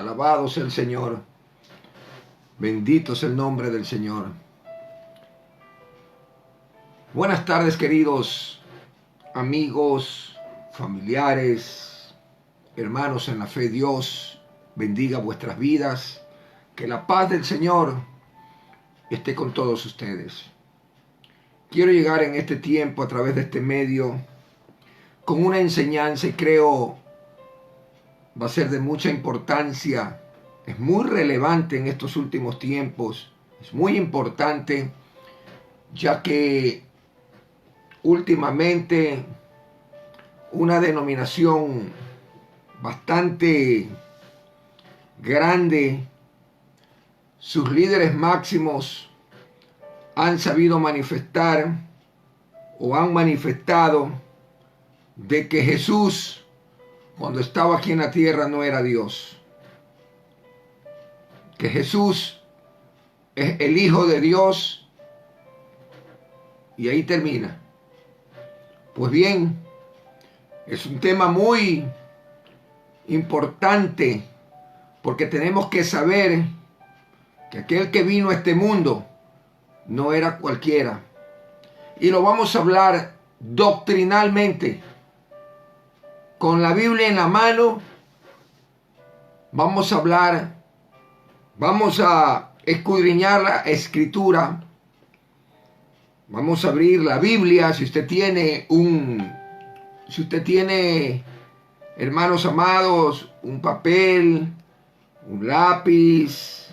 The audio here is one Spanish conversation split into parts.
Alabado sea el Señor. Bendito es el nombre del Señor. Buenas tardes, queridos amigos, familiares, hermanos en la fe. Dios bendiga vuestras vidas. Que la paz del Señor esté con todos ustedes. Quiero llegar en este tiempo a través de este medio con una enseñanza y creo va a ser de mucha importancia. Es muy relevante en estos últimos tiempos. Es muy importante ya que últimamente una denominación bastante grande, sus líderes máximos han sabido manifestar o han manifestado de que Jesús, cuando estaba aquí en la tierra, no era Dios. Que Jesús es el Hijo de Dios y ahí termina. Pues bien, es un tema muy importante porque tenemos que saber que aquel que vino a este mundo no era cualquiera. Y lo vamos a hablar doctrinalmente. Con la Biblia en la mano, vamos a hablar, vamos a escudriñar la Escritura. Vamos a abrir la Biblia. Si usted tiene, hermanos amados, un papel, un lápiz,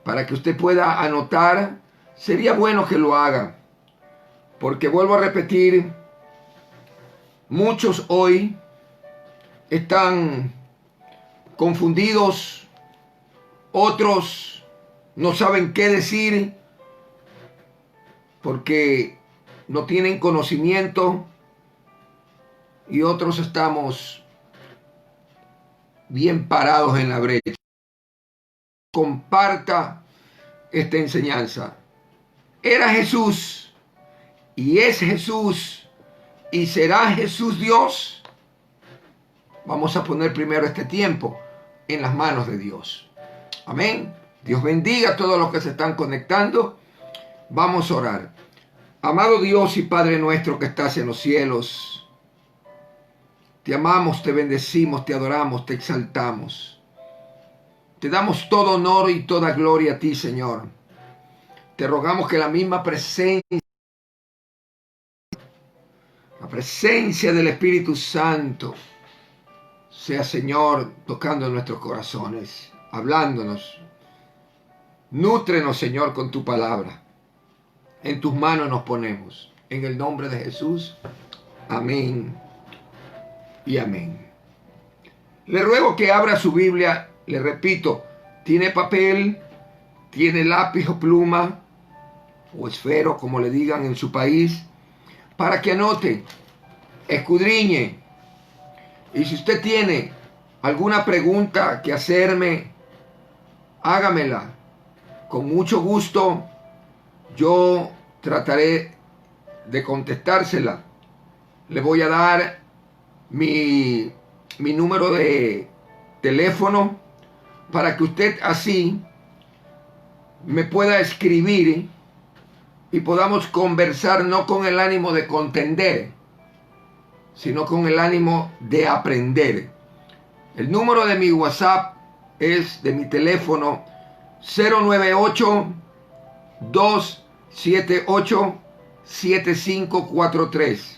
para que usted pueda anotar, sería bueno que lo haga. Porque vuelvo a repetir, muchos hoy están confundidos, otros no saben qué decir porque no tienen conocimiento y otros estamos bien parados en la brecha. Comparta esta enseñanza. Era Jesús y es Jesús y será Jesús Dios. Vamos a poner primero este tiempo en las manos de Dios. Amén. Dios bendiga a todos los que se están conectando. Vamos a orar. Amado Dios y Padre nuestro que estás en los cielos, te amamos, te bendecimos, te adoramos, te exaltamos. Te damos todo honor y toda gloria a ti, Señor. Te rogamos que la misma presencia, la presencia del Espíritu Santo, sea, Señor, tocando en nuestros corazones, hablándonos. Nútrenos, Señor, con tu palabra. En tus manos nos ponemos. En el nombre de Jesús. Amén y amén. Le ruego que abra su Biblia. Le repito, tiene papel, tiene lápiz o pluma, o esfero, como le digan en su país, para que anote, escudriñe. Y si usted tiene alguna pregunta que hacerme, hágamela. Con mucho gusto yo trataré de contestársela. Le voy a dar mi número de teléfono para que usted así me pueda escribir y podamos conversar, no con el ánimo de contender, sino con el ánimo de aprender. El número de mi WhatsApp es de mi teléfono 098-278-7543.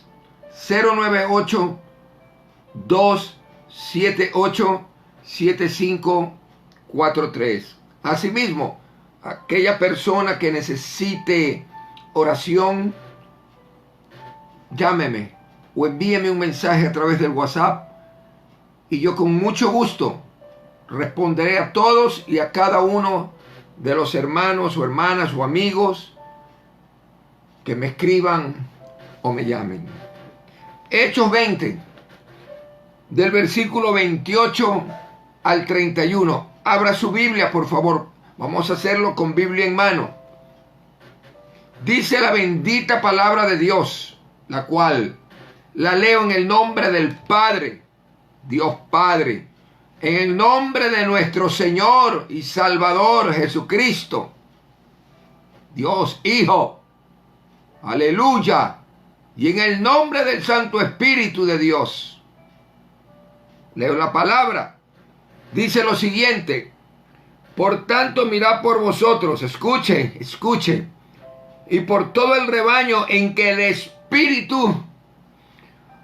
098-278-7543. Asimismo, aquella persona que necesite oración, llámeme o envíeme un mensaje a través del WhatsApp y yo con mucho gusto responderé a todos y a cada uno de los hermanos o hermanas o amigos que me escriban o me llamen. Hechos 20, del versículo 28 al 31. Abra su Biblia, por favor. Vamos a hacerlo con Biblia en mano. Dice la bendita palabra de Dios, la cual la leo en el nombre del Padre, Dios Padre, en el nombre de nuestro Señor y Salvador Jesucristo, Dios Hijo, aleluya, y en el nombre del Santo Espíritu de Dios. Leo la palabra, dice lo siguiente: por tanto, mirad por vosotros, escuchen, escuchen, y por todo el rebaño en que el Espíritu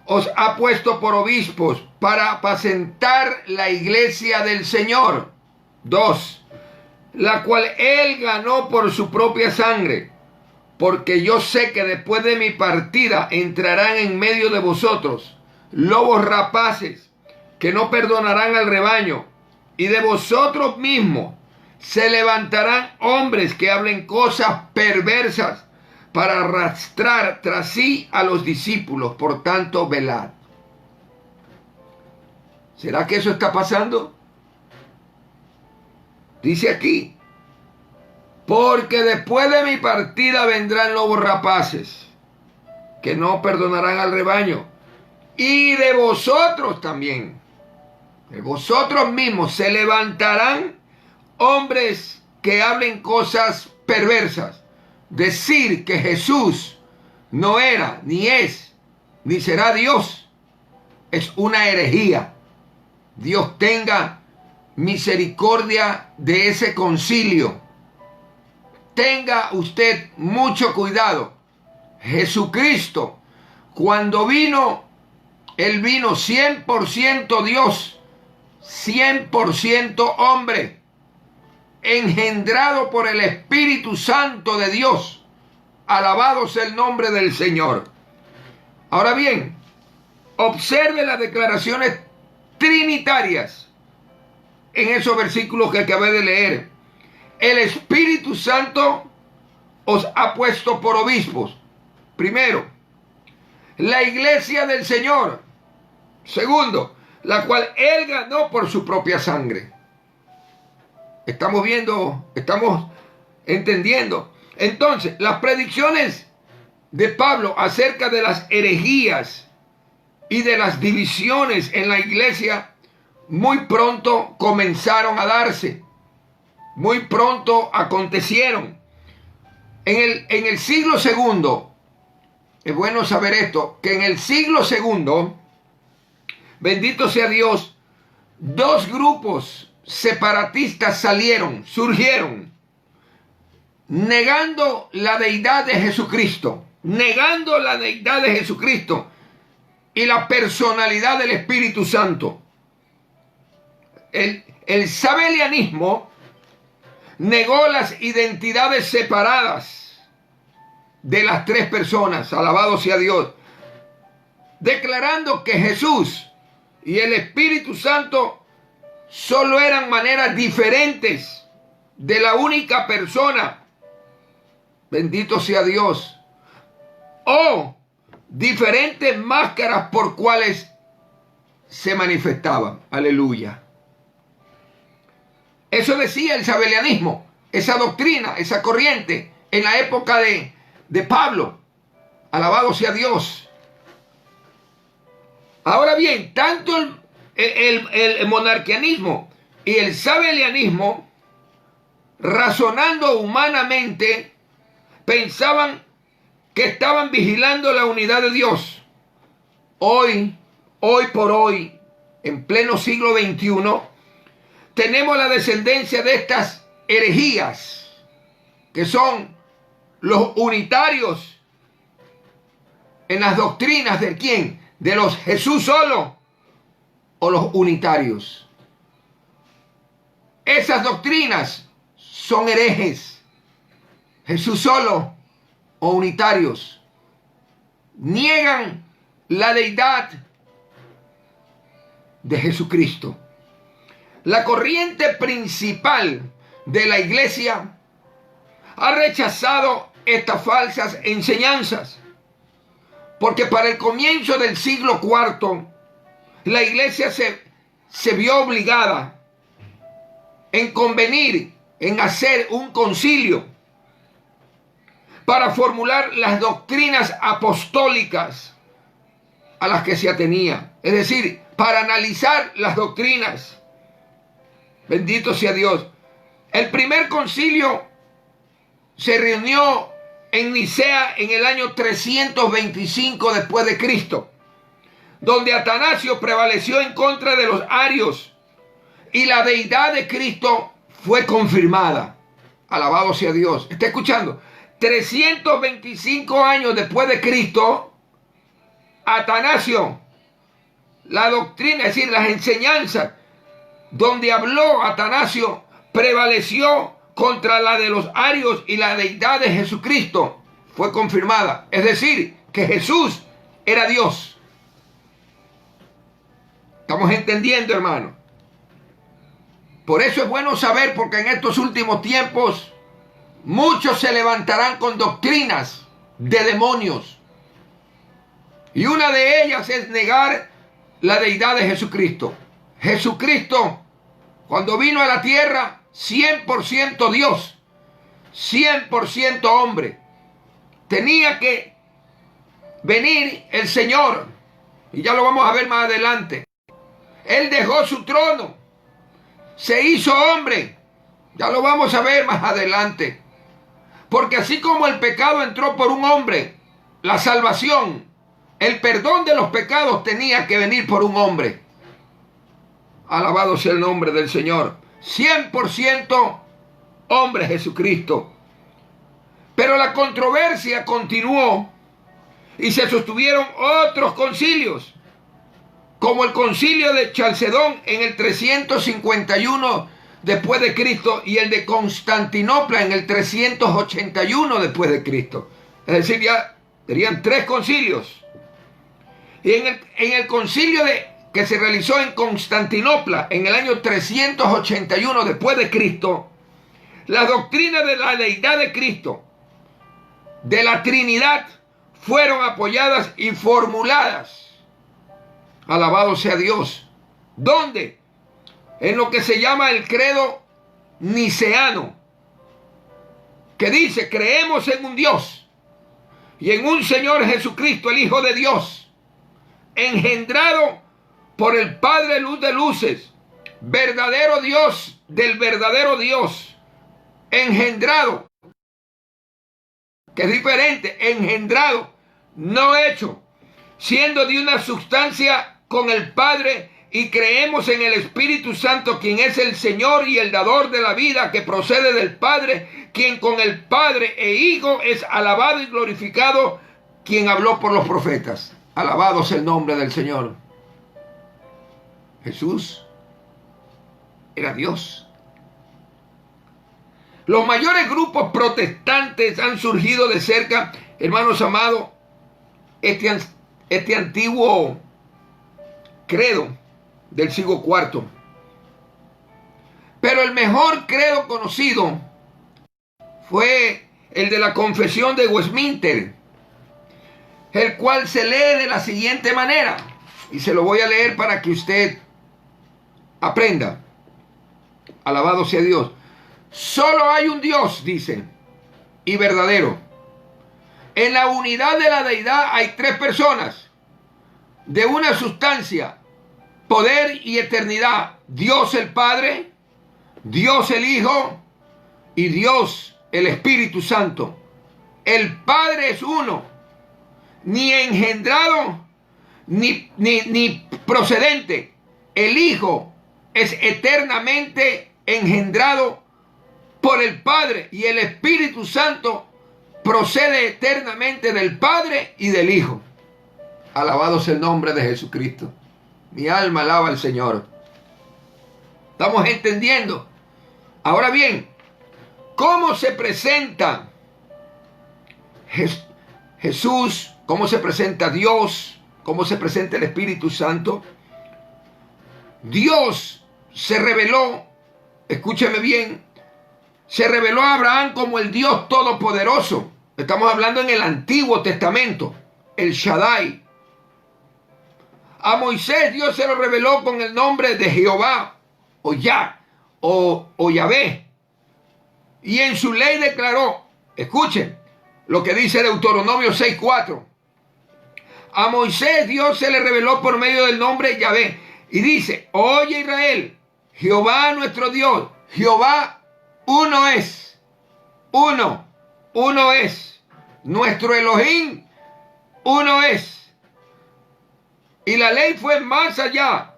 os ha puesto por obispos para apacentar la iglesia del Señor. 2. La cual Él ganó por su propia sangre, porque yo sé que después de mi partida entrarán en medio de vosotros lobos rapaces que no perdonarán al rebaño, y de vosotros mismos se levantarán hombres que hablen cosas perversas para arrastrar tras sí a los discípulos. Por tanto, velad. ¿Será que eso está pasando? Dice aquí: porque después de mi partida vendrán lobos rapaces que no perdonarán al rebaño, y de vosotros también, de vosotros mismos, se levantarán hombres que hablen cosas perversas. Decir que Jesús no era, ni es, ni será Dios, es una herejía. Dios tenga misericordia de ese concilio. Tenga usted mucho cuidado. Jesucristo, cuando vino, Él vino 100% Dios, 100% hombre, engendrado por el Espíritu Santo de Dios. Alabado sea el nombre del Señor. Ahora bien, observe las declaraciones trinitarias en esos versículos que acabé de leer. El Espíritu Santo os ha puesto por obispos. Primero, la iglesia del Señor. Segundo, la cual Él ganó por su propia sangre. Estamos viendo, estamos entendiendo. Entonces, las predicciones de Pablo acerca de las herejías y de las divisiones en la iglesia muy pronto comenzaron a darse. Muy pronto acontecieron. En el siglo segundo, es bueno saber esto, que en el siglo segundo, bendito sea Dios, dos grupos separatistas surgieron, negando la deidad de Jesucristo, negando la deidad de Jesucristo y la personalidad del Espíritu Santo. El sabelianismo negó las identidades separadas de las tres personas, alabado sea Dios, declarando que Jesús y el Espíritu Santo solo eran maneras diferentes de la única persona, bendito sea Dios, o diferentes máscaras por cuales se manifestaban. Aleluya. Eso decía el sabelianismo, esa doctrina, esa corriente, en la época de Pablo. Alabado sea Dios. Ahora bien, tanto el monarquianismo y el sabelianismo, razonando humanamente, pensaban que estaban vigilando la unidad de Dios. Hoy por hoy, en pleno siglo XXI, tenemos la descendencia de estas herejías, que son los unitarios en las doctrinas de ¿quién? De los Jesús solo o los unitarios. Esas doctrinas son herejes. Jesús solo o unitarios. Niegan la deidad de Jesucristo. La corriente principal de la iglesia ha rechazado estas falsas enseñanzas, porque para el comienzo del siglo IV, la iglesia se vio obligada en convenir, en hacer un concilio para formular las doctrinas apostólicas a las que se atenía. Es decir, para analizar las doctrinas Bendito sea Dios. El primer concilio se reunió en Nicea en el año 325 después de Cristo, donde Atanasio prevaleció en contra de los arios y la deidad de Cristo fue confirmada. Alabado sea Dios. ¿Está escuchando? 325 años después de Cristo, Atanasio, la doctrina, es decir, las enseñanzas donde habló Atanasio, prevaleció contra la de los arios y la deidad de Jesucristo fue confirmada. Es decir, que Jesús era Dios. ¿Estamos entendiendo, hermano? Por eso es bueno saber, porque en estos últimos tiempos muchos se levantarán con doctrinas de demonios. Y una de ellas es negar la deidad de Jesucristo. Jesucristo, cuando vino a la tierra, 100% Dios, 100% hombre. Tenía que venir el Señor, y ya lo vamos a ver más adelante. Él dejó su trono, se hizo hombre, ya lo vamos a ver más adelante. Porque así como el pecado entró por un hombre, la salvación, el perdón de los pecados tenía que venir por un hombre. Alabado sea el nombre del Señor. 100% hombre Jesucristo. Pero la controversia continuó y se sostuvieron otros concilios, como el concilio de Chalcedón en el 351 después de Cristo y el de Constantinopla en el 381 después de Cristo. Es decir, ya serían 3 concilios. Y en el concilio que se realizó en Constantinopla en el año 381 después de Cristo, las doctrinas de la deidad de Cristo, de la Trinidad, fueron apoyadas y formuladas. Alabado sea Dios. ¿Dónde? En lo que se llama el credo niceano, que dice: creemos en un Dios y en un Señor Jesucristo, el Hijo de Dios, engendrado por el Padre luz de luces, verdadero Dios del verdadero Dios, engendrado, que es diferente, engendrado, no hecho, siendo de una sustancia con el Padre, y creemos en el Espíritu Santo, quien es el Señor y el dador de la vida, que procede del Padre, quien con el Padre e Hijo es alabado y glorificado, quien habló por los profetas. Alabado sea el nombre del Señor. Jesús era Dios. Los mayores grupos protestantes han surgido de cerca, hermanos amados, este antiguo credo del siglo IV. Pero el mejor credo conocido fue el de la Confesión de Westminster, el cual se lee de la siguiente manera, y se lo voy a leer para que usted aprenda. Alabado sea Dios. Solo hay un Dios, dice, y verdadero. En la unidad de la deidad hay 3 personas, de una sustancia, poder y eternidad: Dios el Padre, Dios el Hijo y Dios el Espíritu Santo. El Padre es uno, ni engendrado ni procedente. El Hijo es eternamente engendrado por el Padre, y el Espíritu Santo procede eternamente del Padre y del Hijo. Alabado sea el nombre de Jesucristo. Mi alma alaba al Señor. ¿Estamos entendiendo? Ahora bien, ¿cómo se presenta Jesús? ¿Cómo se presenta Dios? ¿Cómo se presenta el Espíritu Santo? Dios se reveló, escúcheme bien, se reveló a Abraham como el Dios Todopoderoso. Estamos hablando en el Antiguo Testamento, el Shaddai. A Moisés Dios se lo reveló con el nombre de Jehová, o Yah, o Yahvé. Y en su ley declaró, escuchen lo que dice Deuteronomio 6:4. A Moisés Dios se le reveló por medio del nombre Yahvé. Y dice: oye Israel, Jehová nuestro Dios, Jehová uno es, uno es, nuestro Elohim uno es. Y la ley fue más allá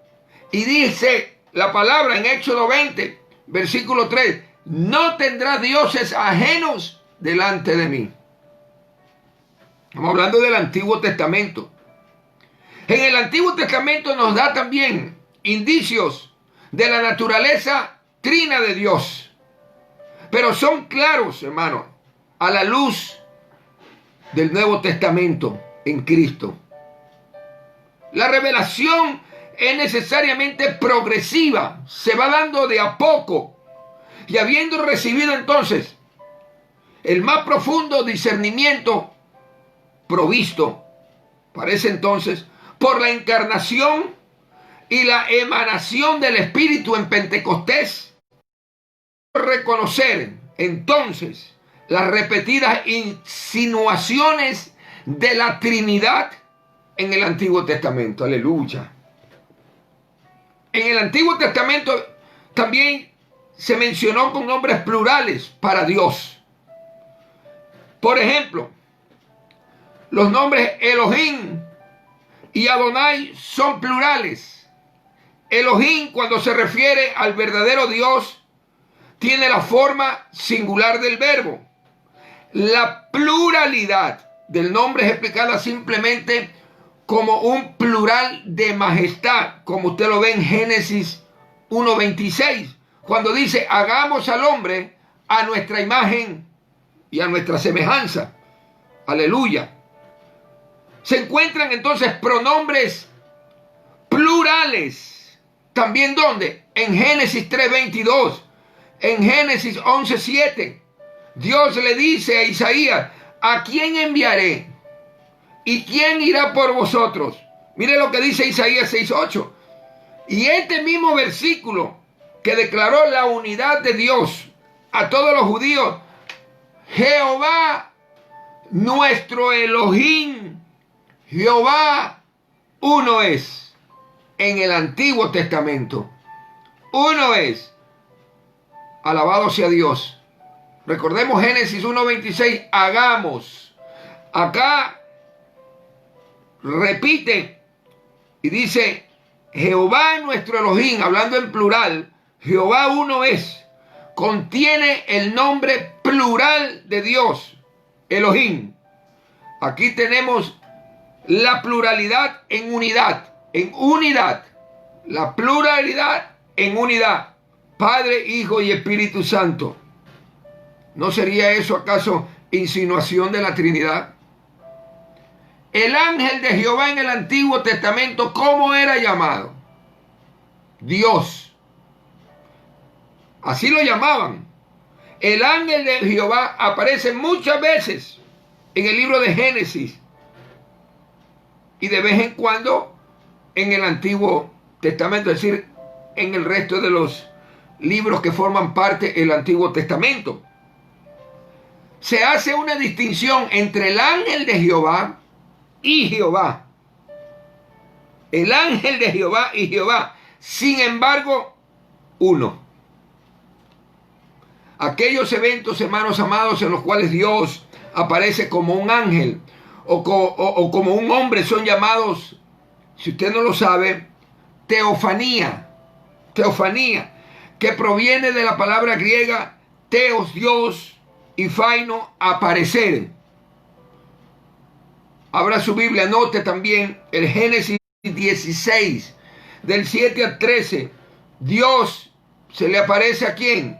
y dice la palabra en Éxodo 20, versículo 3, no tendrás dioses ajenos delante de mí. Estamos hablando del Antiguo Testamento. En el Antiguo Testamento nos da también indicios de la naturaleza trina de Dios. Pero son claros, hermanos, a la luz del Nuevo Testamento en Cristo. La revelación es necesariamente progresiva, se va dando de a poco. Y habiendo recibido entonces el más profundo discernimiento provisto para ese entonces por la encarnación y la emanación del Espíritu en Pentecostés, reconocer entonces las repetidas insinuaciones de la Trinidad en el Antiguo Testamento. Aleluya. En el Antiguo Testamento también se mencionó con nombres plurales para Dios. Por ejemplo, los nombres Elohim y Adonai son plurales. Elohim, cuando se refiere al verdadero Dios, tiene la forma singular del verbo. La pluralidad del nombre es explicada simplemente como un plural de majestad, como usted lo ve en Génesis 1:26, cuando dice, hagamos al hombre a nuestra imagen y a nuestra semejanza. Aleluya. Se encuentran entonces pronombres plurales. ¿También dónde? En Génesis 3:22, en Génesis 11:7. Dios le dice a Isaías, ¿a quién enviaré? ¿Y quién irá por vosotros? Mire lo que dice Isaías 6:8. Y este mismo versículo que declaró la unidad de Dios a todos los judíos, Jehová nuestro Elohim, Jehová uno es. En el Antiguo Testamento, uno es. Alabado sea Dios. Recordemos Génesis 1:26, hagamos. Acá repite y dice, Jehová nuestro Elohim, hablando en plural, Jehová uno es. Contiene el nombre plural de Dios, Elohim. Aquí tenemos la pluralidad en unidad, la pluralidad en unidad, Padre, Hijo y Espíritu Santo. ¿No sería eso acaso insinuación de la Trinidad? El ángel de Jehová en el Antiguo Testamento, ¿cómo era llamado? Dios. Así lo llamaban. El ángel de Jehová aparece muchas veces en el libro de Génesis y de vez en cuando en el Antiguo Testamento, es decir, en el resto de los libros que forman parte del Antiguo Testamento. Se hace una distinción entre el ángel de Jehová y Jehová. El ángel de Jehová y Jehová. Sin embargo, uno. Aquellos eventos, hermanos amados, en los cuales Dios aparece como un ángel o como un hombre son llamados, si usted no lo sabe, teofanía. Teofanía, que proviene de la palabra griega teos, Dios, y faino, aparecer. Abra su Biblia, note también el Génesis 16, del 7 al 13. Dios se le aparece ¿a quién?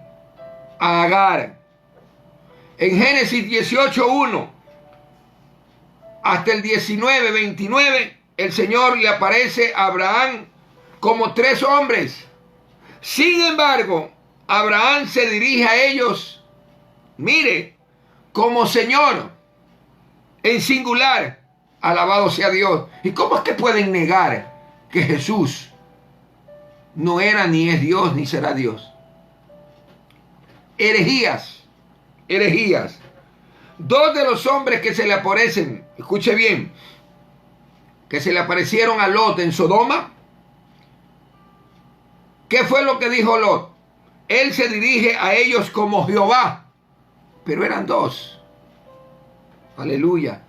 A Agar. En Génesis 18:1 hasta el 19:29, el Señor le aparece a Abraham como 3 hombres. Sin embargo, Abraham se dirige a ellos, mire, como Señor, en singular. Alabado sea Dios. ¿Y cómo es que pueden negar que Jesús no era ni es Dios ni será Dios? Herejías. 2 de los hombres que se le aparecen, escuche bien, que se le aparecieron a Lot en Sodoma, ¿Qué fue lo que dijo Lot? Él se dirige a ellos como Jehová, pero eran dos. Aleluya.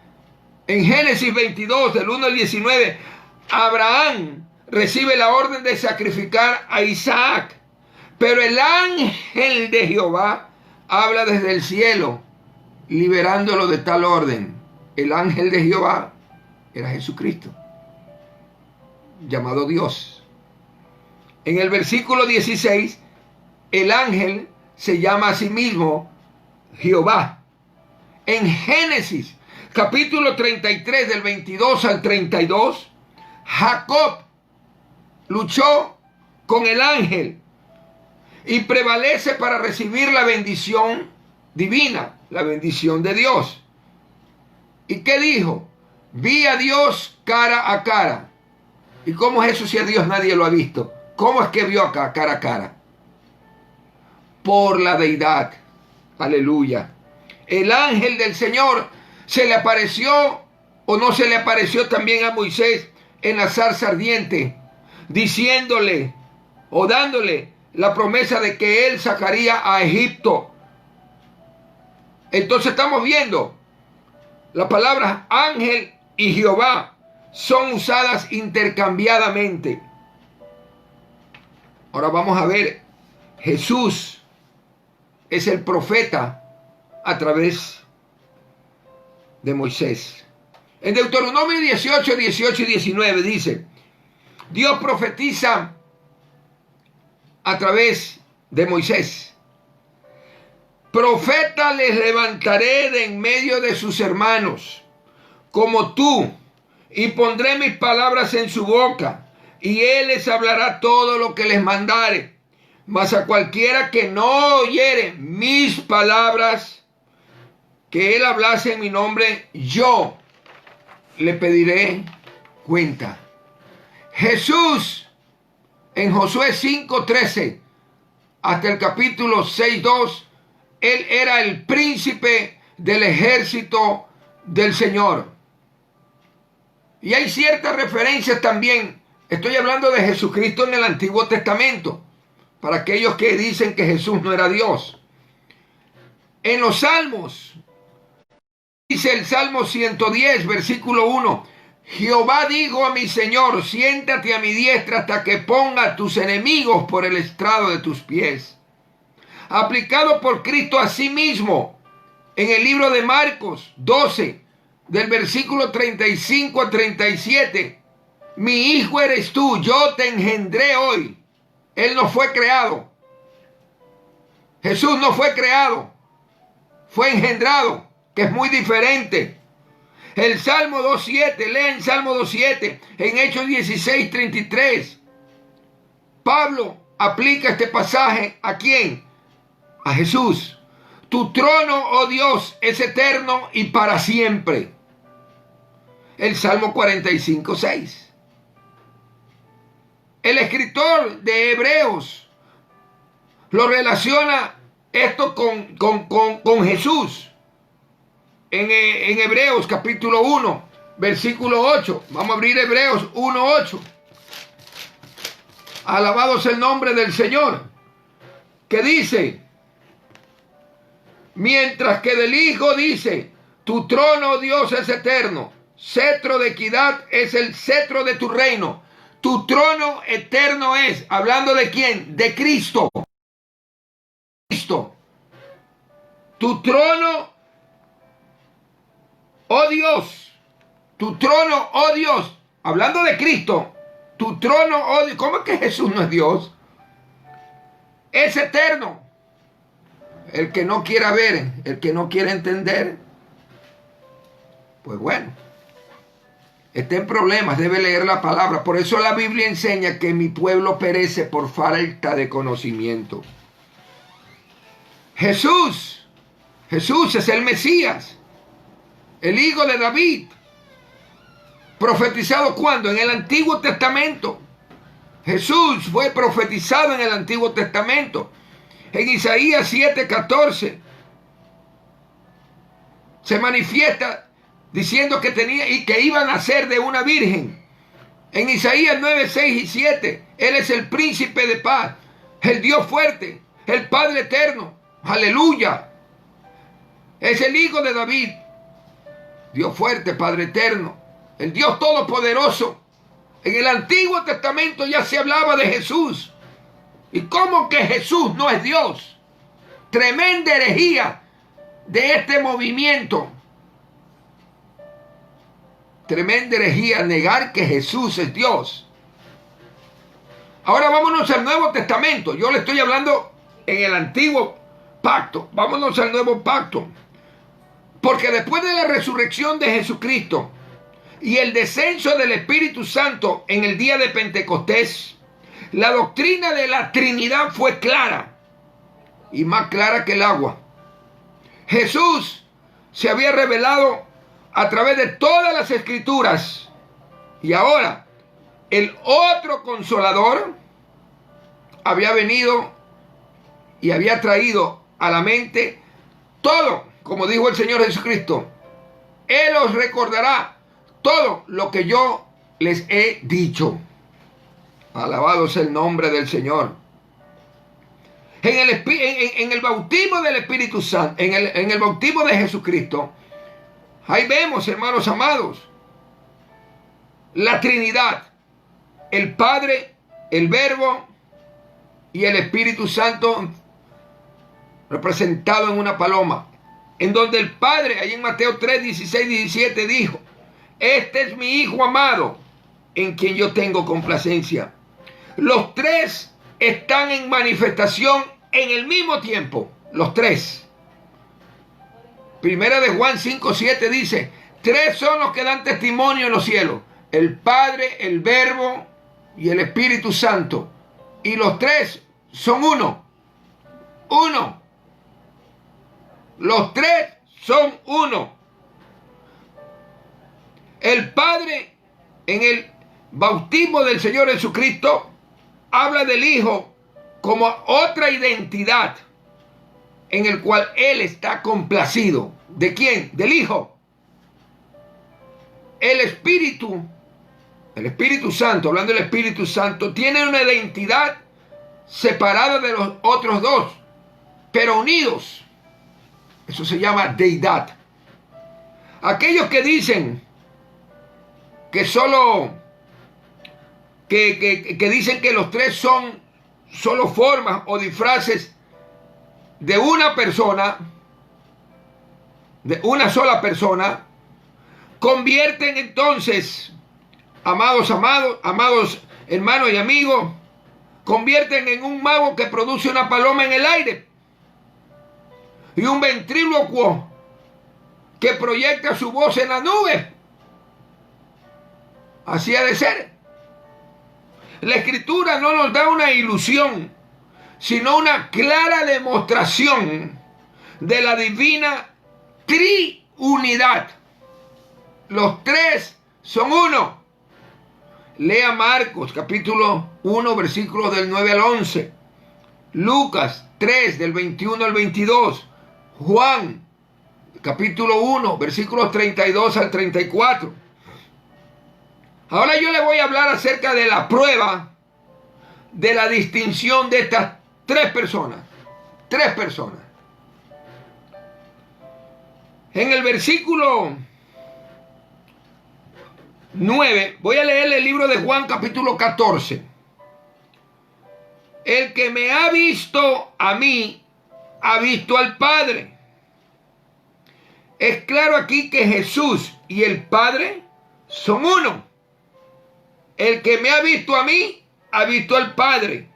En Génesis 22, del 1 al 19, Abraham recibe la orden de sacrificar a Isaac, pero el ángel de Jehová habla desde el cielo, liberándolo de tal orden. El ángel de Jehová era Jesucristo, llamado Dios. En el versículo 16, el ángel se llama a sí mismo Jehová. En Génesis, capítulo 33, del 22 al 32, Jacob luchó con el ángel y prevalece para recibir la bendición divina, la bendición de Dios. ¿Y qué dijo? Vi a Dios cara a cara. ¿Y cómo es eso si a Dios nadie lo ha visto? ¿Cómo es que vio acá cara a cara? Por la deidad. Aleluya. El ángel del Señor se le apareció, o no se le apareció también a Moisés en la zarza ardiente, diciéndole o dándole la promesa de que él sacaría a Egipto. Entonces estamos viendo las palabras ángel y Jehová son usadas intercambiadamente. Ahora vamos a ver, Jesús es el profeta a través de Moisés. En Deuteronomio 18, 18 y 19 dice, Dios profetiza a través de Moisés. Profeta les levantaré de en medio de sus hermanos, como tú, y pondré mis palabras en su boca, y él les hablará todo lo que les mandare. Mas a cualquiera que no oyere mis palabras, que él hablase en mi nombre, yo le pediré cuenta. Jesús, en Josué 5:13 hasta el capítulo 6:2, él era el príncipe del ejército del Señor. Y hay ciertas referencias también. Estoy hablando de Jesucristo en el Antiguo Testamento, para aquellos que dicen que Jesús no era Dios. En los Salmos, dice el Salmo 110, versículo 1, Jehová dijo a mi Señor, siéntate a mi diestra hasta que ponga a tus enemigos por el estrado de tus pies. Aplicado por Cristo a sí mismo, en el libro de Marcos 12, del versículo 35 a 37, mi hijo eres tú, yo te engendré hoy. Él no fue creado. Jesús no fue creado, fue engendrado, que es muy diferente. El Salmo 2.7, leen Salmo 2.7, en Hechos 16.33. Pablo aplica este pasaje ¿a quién? A Jesús. Tu trono, oh Dios, es eterno y para siempre. El Salmo 45.6. El escritor de Hebreos lo relaciona esto con Jesús. En Hebreos capítulo 1, versículo 8. Vamos a abrir Hebreos 1:8. Alabado sea el nombre del Señor. Que dice, mientras que del Hijo dice, tu trono, Dios, es eterno. Cetro de equidad es el cetro de tu reino. Tu trono eterno es, hablando de quién, de Cristo. Cristo. Tu trono, oh Dios, tu trono, oh Dios, hablando de Cristo, tu trono, oh Dios, ¿cómo es que Jesús no es Dios? Es eterno. El que no quiera ver, el que no quiera entender, pues bueno, está en problemas, debe leer la palabra. Por eso la Biblia enseña que mi pueblo perece por falta de conocimiento. Jesús es el Mesías, el hijo de David, profetizado ¿cuándo? En el Antiguo Testamento. Jesús fue profetizado en el Antiguo Testamento. En Isaías 7:14 se manifiesta diciendo que tenía y que iba a nacer de una virgen. En Isaías 9, 6 y 7, Él es el príncipe de paz, el Dios fuerte, el Padre eterno. Aleluya. Es el Hijo de David, Dios fuerte, Padre eterno, el Dios todopoderoso. En el Antiguo Testamento ya se hablaba de Jesús. ¿Y cómo que Jesús no es Dios? Tremenda herejía de este movimiento. Tremenda herejía negar que Jesús es Dios. Ahora vámonos al Nuevo Testamento. Yo le estoy hablando en el Antiguo Pacto. Vámonos al Nuevo Pacto. Porque después de la resurrección de Jesucristo y el descenso del Espíritu Santo en el día de Pentecostés, la doctrina de la Trinidad fue clara, y más clara que el agua. Jesús se había revelado a través de todas las Escrituras, y ahora el otro Consolador había venido y había traído a la mente todo, como dijo el Señor Jesucristo. Él os recordará todo lo que yo les he dicho. Alabado sea el nombre del Señor. En el bautismo del Espíritu Santo, en el bautismo de Jesucristo, ahí vemos, hermanos amados, la Trinidad, el Padre, el Verbo y el Espíritu Santo representado en una paloma, en donde el Padre, ahí en Mateo 3, 16, 17, dijo: este es mi Hijo amado, en quien yo tengo complacencia. Los tres están en manifestación en el mismo tiempo, los tres. Primera de Juan 5, 7 dice: tres son los que dan testimonio en los cielos, el Padre, el Verbo y el Espíritu Santo. Y los tres son uno. Uno. Los tres son uno. El Padre, en el bautismo del Señor Jesucristo, habla del Hijo como otra identidad en el cual Él está complacido. ¿De quién? Del Hijo. El Espíritu Santo, hablando del Espíritu Santo, tiene una identidad separada de los otros dos, pero unidos. Eso se llama deidad. Aquellos que dicen que que dicen que los tres son solo formas o disfraces de una persona, de una sola persona, convierten entonces, amados hermanos y amigos, convierten en un mago que produce una paloma en el aire y un ventrílocuo que proyecta su voz en la nube. Así ha de ser. La Escritura no nos da una ilusión, sino una clara demostración de la divina triunidad. Los tres son uno. Lea Marcos capítulo 1, versículos del 9 al 11. Lucas 3, del 21 al 22. Juan capítulo 1, versículos 32 al 34. Ahora yo le voy a hablar acerca de la prueba de la distinción de estas tres personas. Tres personas. En el versículo 9, voy a leer el libro de Juan capítulo 14. El que me ha visto a mí, ha visto al Padre. Es claro aquí que Jesús y el Padre son uno. El que me ha visto a mí, ha visto al Padre.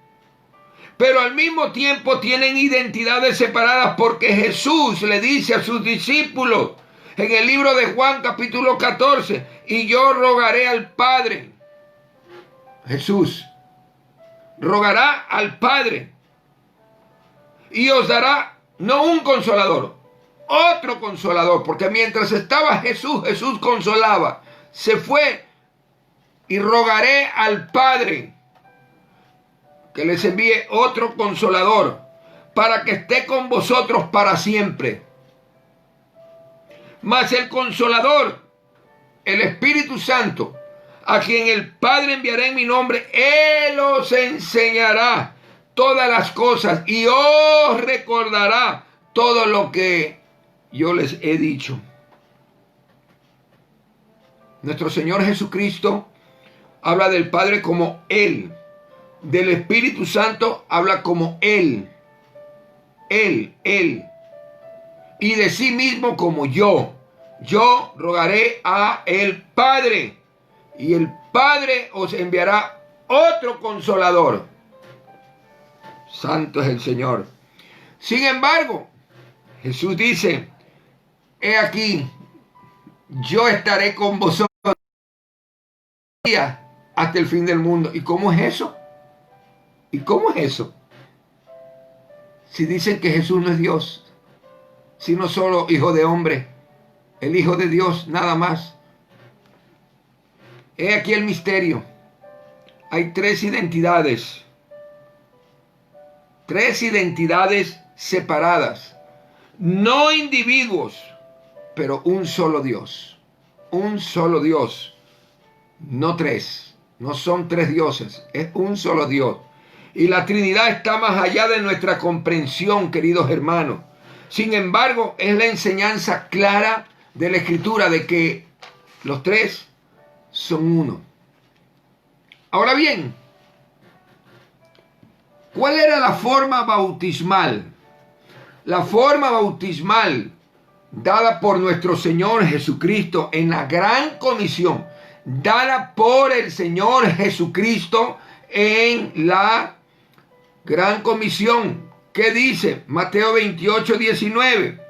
Pero al mismo tiempo tienen identidades separadas, porque Jesús le dice a sus discípulos en el libro de Juan capítulo 14: y yo rogaré al Padre. Jesús rogará al Padre y os dará no un consolador, otro consolador, porque mientras estaba Jesús consolaba. Se fue: y rogaré al Padre que les envíe otro consolador para que esté con vosotros para siempre. Mas el Consolador, el Espíritu Santo, a quien el Padre enviará en mi nombre, Él os enseñará todas las cosas y os recordará todo lo que yo les he dicho. Nuestro Señor Jesucristo habla del Padre como Él, del Espíritu Santo habla como Él, y de sí mismo como yo. Yo rogaré a el Padre, y el Padre os enviará otro consolador. Santo es el Señor. Sin embargo, Jesús dice, he aquí, yo estaré con vosotros hasta el fin del mundo. ¿Y cómo es eso? ¿Y cómo es eso? Si dicen que Jesús no es Dios, sino solo hijo de hombre, el Hijo de Dios, nada más. He aquí el misterio. Hay tres identidades separadas, no individuos, pero un solo Dios, no tres, no son tres dioses, es un solo Dios. Y la Trinidad está más allá de nuestra comprensión, queridos hermanos. Sin embargo, es la enseñanza clara de la Escritura de que los tres son uno. Ahora bien, ¿cuál era la forma bautismal? La forma bautismal dada por nuestro Señor Jesucristo en la gran comisión, dada por el Señor Jesucristo en la gran comisión. ¿Qué dice? Mateo 28, 19.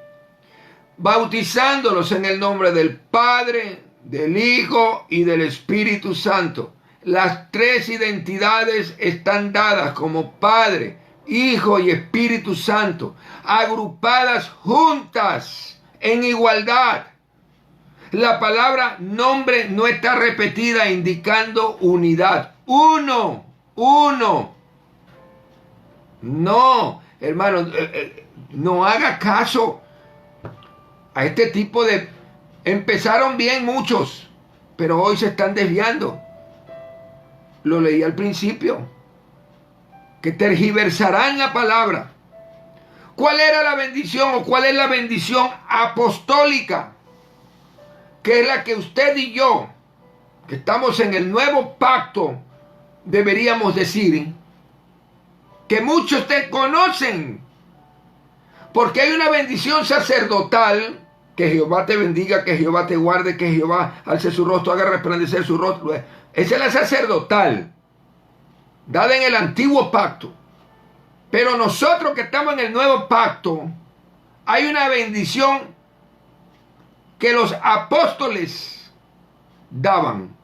Bautizándolos en el nombre del Padre, del Hijo y del Espíritu Santo. Las tres identidades están dadas como Padre, Hijo y Espíritu Santo, agrupadas juntas en igualdad. La palabra nombre no está repetida indicando unidad. Uno. No, hermano, no haga caso a este tipo de... Empezaron bien muchos, pero hoy se están desviando. Lo leí al principio, que tergiversarán la palabra. ¿Cuál era la bendición o cuál es la bendición apostólica? Que es la que usted y yo, que estamos en el nuevo pacto, deberíamos decir, que muchos te conocen, porque hay una bendición sacerdotal, que Jehová te bendiga, que Jehová te guarde, que Jehová alce su rostro, haga resplandecer su rostro. Esa es la sacerdotal, dada en el antiguo pacto. Pero nosotros que estamos en el nuevo pacto, hay una bendición que los apóstoles daban,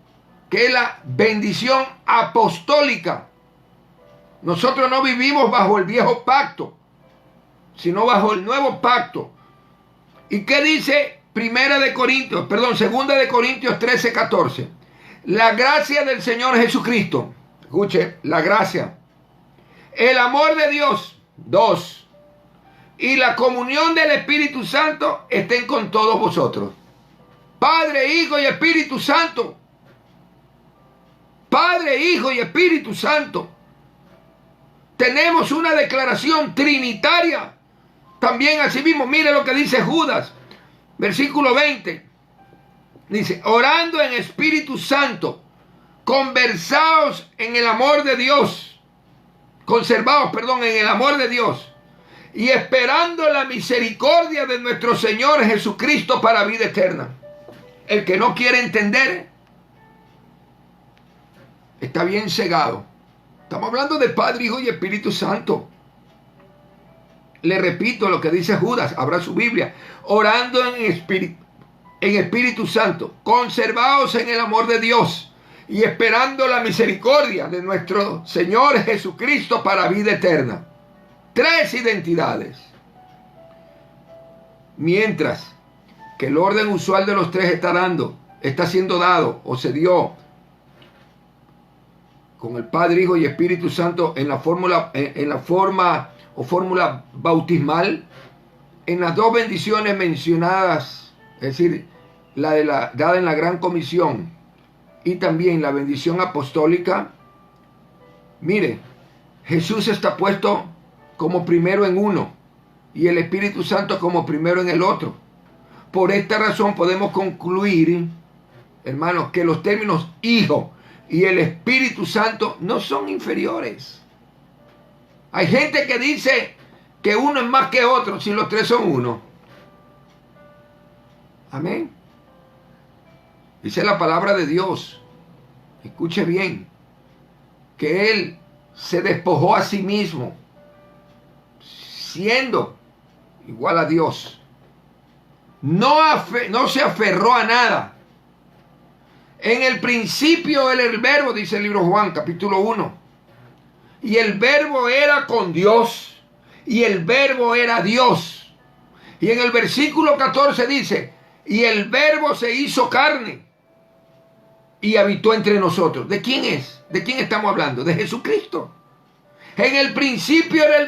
que es la bendición apostólica. Nosotros no vivimos bajo el viejo pacto, sino bajo el nuevo pacto. ¿Y qué dice Segunda de Corintios 13, 14? La gracia del Señor Jesucristo, escuche, la gracia, el amor de Dios, 2, y la comunión del Espíritu Santo estén con todos vosotros. Padre, Hijo y Espíritu Santo. Padre, Hijo y Espíritu Santo. Tenemos una declaración trinitaria. También así mismo, mire lo que dice Judas, versículo 20. Dice, orando en Espíritu Santo, conservaos en el amor de Dios, en el amor de Dios, y esperando la misericordia de nuestro Señor Jesucristo para vida eterna. El que no quiere entender está bien cegado. Estamos hablando de Padre, Hijo y Espíritu Santo. Le repito lo que dice Judas, abra su Biblia, orando en Espíritu Santo, conservaos en el amor de Dios y esperando la misericordia de nuestro Señor Jesucristo para vida eterna. Tres identidades. Mientras que el orden usual de los tres está siendo dado o se dio con el Padre, Hijo y Espíritu Santo en la fórmula bautismal, en las dos bendiciones mencionadas, es decir, dada en la gran comisión y también la bendición apostólica, mire, Jesús está puesto como primero en uno y el Espíritu Santo como primero en el otro. Por esta razón podemos concluir, hermanos, que los términos Hijo y el Espíritu Santo no son inferiores. Hay gente que dice que uno es más que otro si los tres son uno. Amén. Dice la palabra de Dios, escuche bien, que Él se despojó a sí mismo, siendo igual a Dios. No se aferró a nada. En el principio era el verbo, dice el libro de Juan, capítulo 1. Y el verbo era con Dios. Y el verbo era Dios. Y en el versículo 14 dice, y el verbo se hizo carne y habitó entre nosotros. ¿De quién es? ¿De quién estamos hablando? De Jesucristo. En el principio era el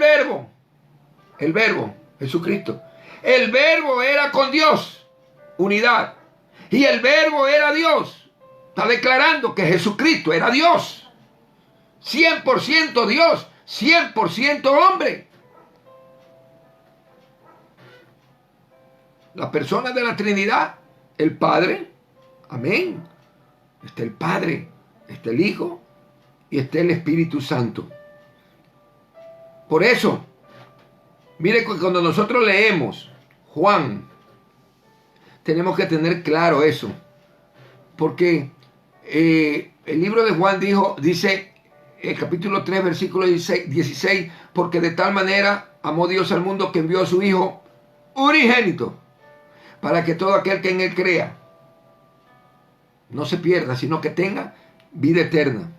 verbo, Jesucristo. El verbo era con Dios, unidad. Y el verbo era Dios. Está declarando que Jesucristo era Dios. 100% Dios, 100% hombre. La persona de la Trinidad, el Padre, amén. Está el Padre, está el Hijo y está el Espíritu Santo. Por eso, mire, cuando nosotros leemos Juan, tenemos que tener claro eso. Porque el libro de Juan dice, el capítulo 3, versículo 16, porque de tal manera amó Dios al mundo que envió a su Hijo unigénito, para que todo aquel que en él crea no se pierda, sino que tenga vida eterna.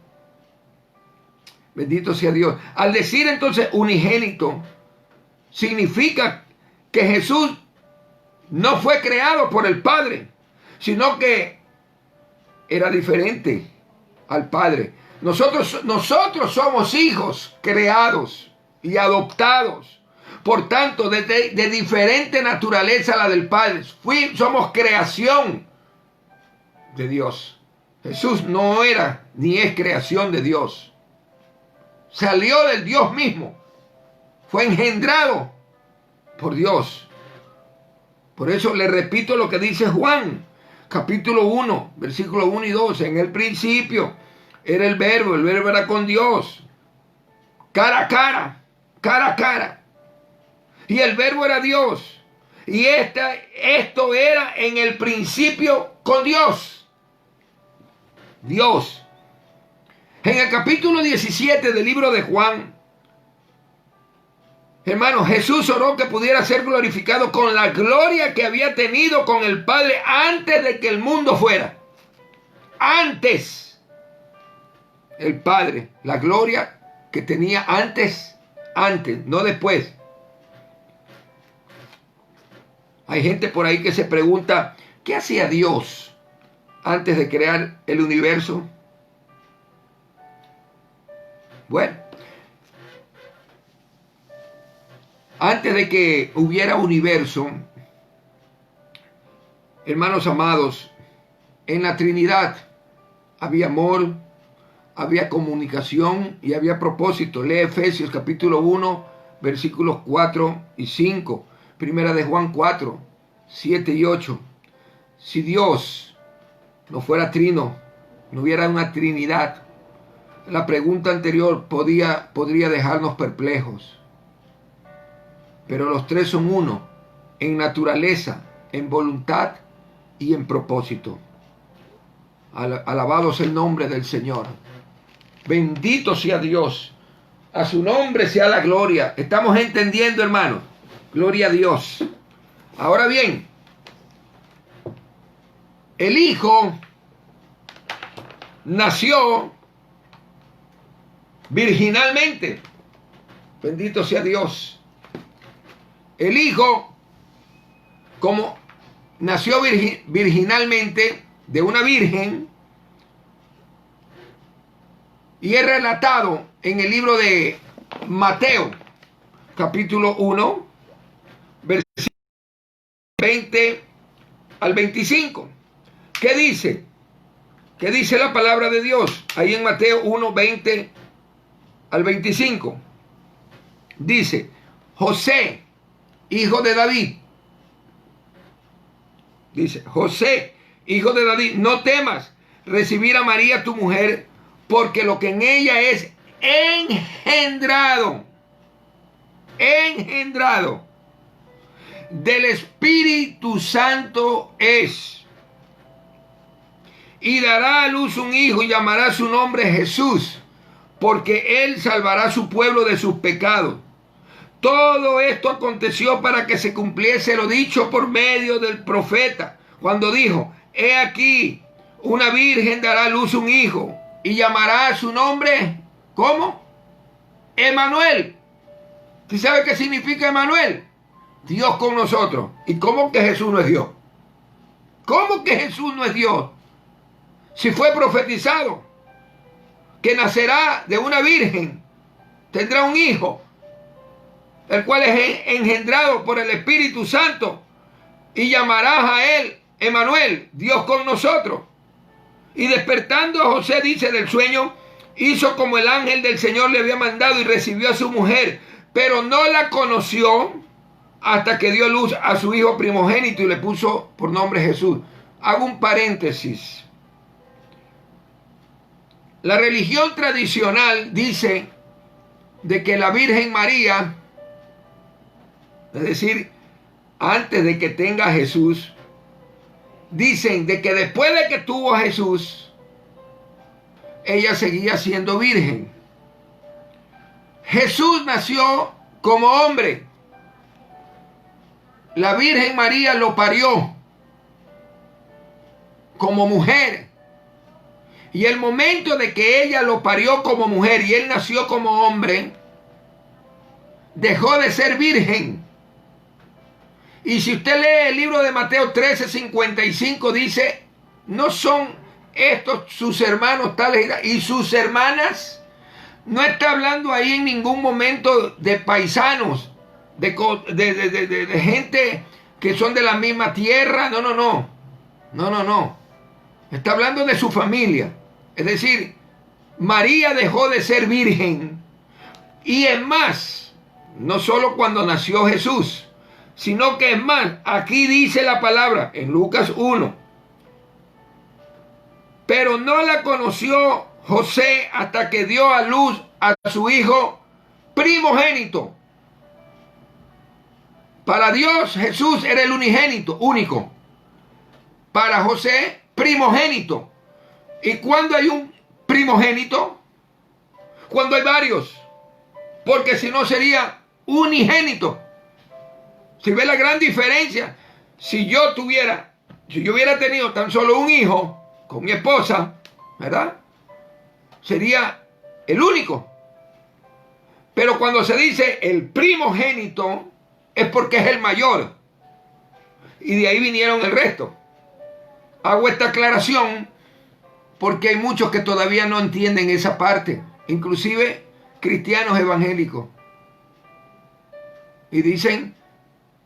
Bendito sea Dios. Al decir entonces unigénito, significa que Jesús no fue creado por el Padre, sino que era diferente al Padre. Nosotros somos hijos creados y adoptados. Por tanto, de diferente naturaleza a la del Padre. Somos creación de Dios. Jesús no era ni es creación de Dios. Salió del Dios mismo. Fue engendrado por Dios. Por eso le repito lo que dice Juan, capítulo 1, versículo 1 y 2. En el principio era el verbo era con Dios. Cara a cara, cara a cara. Y el verbo era Dios. Y esto era en el principio con Dios. Dios. En el capítulo 17 del libro de Juan, hermano, Jesús oró que pudiera ser glorificado con la gloria que había tenido con el Padre antes de que el mundo fuera. Antes. El Padre, la gloria que tenía antes, no después. Hay gente por ahí que se pregunta, ¿qué hacía Dios antes de crear el universo? Bueno, antes de que hubiera universo, hermanos amados, en la Trinidad había amor, había comunicación y había propósito. Lee Efesios capítulo 1, versículos 4 y 5. Primera de Juan 4, 7 y 8. Si Dios no fuera trino, no hubiera una Trinidad, la pregunta anterior podría dejarnos perplejos. Pero los tres son uno, en naturaleza, en voluntad y en propósito. Alabado sea el nombre del Señor. Bendito sea Dios. A su nombre sea la gloria. ¿Estamos entendiendo, hermanos? Gloria a Dios. Ahora bien, el Hijo nació virginalmente. Bendito sea Dios. El Hijo, como nació virginalmente de una virgen, y es relatado en el libro de Mateo, capítulo 1, versículos 20 al 25. ¿Qué dice? ¿Qué dice la palabra de Dios? Ahí en Mateo 1, 20 al 25. Dice, José, hijo de David. Dice, José, hijo de David, no temas recibir a María tu mujer, porque lo que en ella es engendrado del Espíritu Santo es. Y dará a luz un hijo y llamará su nombre Jesús, porque él salvará a su pueblo de sus pecados. Todo esto aconteció para que se cumpliese lo dicho por medio del profeta, cuando dijo, he aquí, una virgen dará a luz un hijo y llamará su nombre, ¿cómo? Emanuel. ¿Sí sabe qué significa Emanuel? Dios con nosotros. ¿Y cómo que Jesús no es Dios? ¿Cómo que Jesús no es Dios? Si fue profetizado que nacerá de una virgen, tendrá un hijo, el cual es engendrado por el Espíritu Santo, y llamarás a él Emanuel, Dios con nosotros. Y despertando a José, dice, del sueño, hizo como el ángel del Señor le había mandado y recibió a su mujer, pero no la conoció hasta que dio luz a su hijo primogénito y le puso por nombre Jesús. Hago un paréntesis. La religión tradicional dice de que la Virgen María, es decir, antes de que tenga a Jesús, dicen de que después de que tuvo a Jesús, ella seguía siendo virgen. Jesús nació como hombre. La Virgen María lo parió como mujer. Y el momento de que ella lo parió como mujer y él nació como hombre, dejó de ser virgen. Y si usted lee el libro de Mateo 13:55, dice, ¿no son estos sus hermanos tales y sus hermanas? No está hablando ahí en ningún momento de paisanos, de gente que son de la misma tierra. No. Está hablando de su familia. Es decir, María dejó de ser virgen. Y es más, no solo cuando nació Jesús, sino que es más, aquí dice la palabra en Lucas 1. Pero no la conoció José hasta que dio a luz a su hijo primogénito. Para Dios Jesús era el unigénito, único. Para José, primogénito. ¿Y cuándo hay un primogénito? Cuando hay varios. Porque si no sería unigénito. Si ve la gran diferencia, si yo hubiera tenido tan solo un hijo con mi esposa, ¿verdad? Sería el único. Pero cuando se dice el primogénito, es porque es el mayor. Y de ahí vinieron el resto. Hago esta aclaración porque hay muchos que todavía no entienden esa parte, inclusive cristianos evangélicos. Y dicen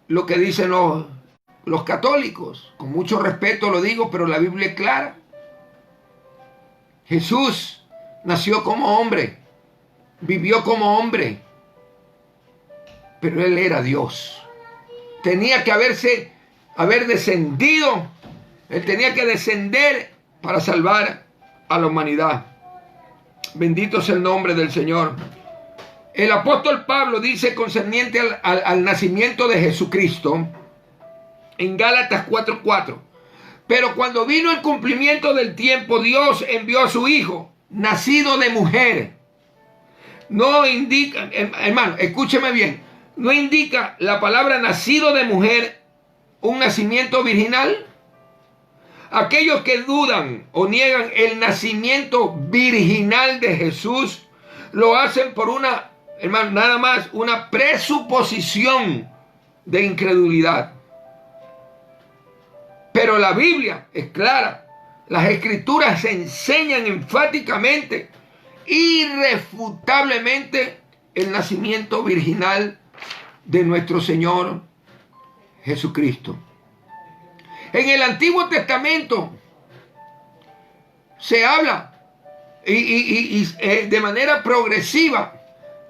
lo que dicen los católicos. Con mucho respeto lo digo, pero la Biblia es clara. Jesús nació como hombre, vivió como hombre, pero él era Dios. Tenía que haber descendido. Él tenía que descender para salvar a la humanidad. Bendito es el nombre del Señor. El apóstol Pablo dice concerniente al nacimiento de Jesucristo en Gálatas 4:4. Pero cuando vino el cumplimiento del tiempo, Dios envió a su Hijo, nacido de mujer. No indica, hermano, escúcheme bien, no indica la palabra nacido de mujer un nacimiento virginal. Aquellos que dudan o niegan el nacimiento virginal de Jesús lo hacen por nada más una presuposición de incredulidad. Pero la Biblia es clara. Las Escrituras enseñan enfáticamente, irrefutablemente, el nacimiento virginal de nuestro Señor Jesucristo. En el Antiguo Testamento se habla de manera progresiva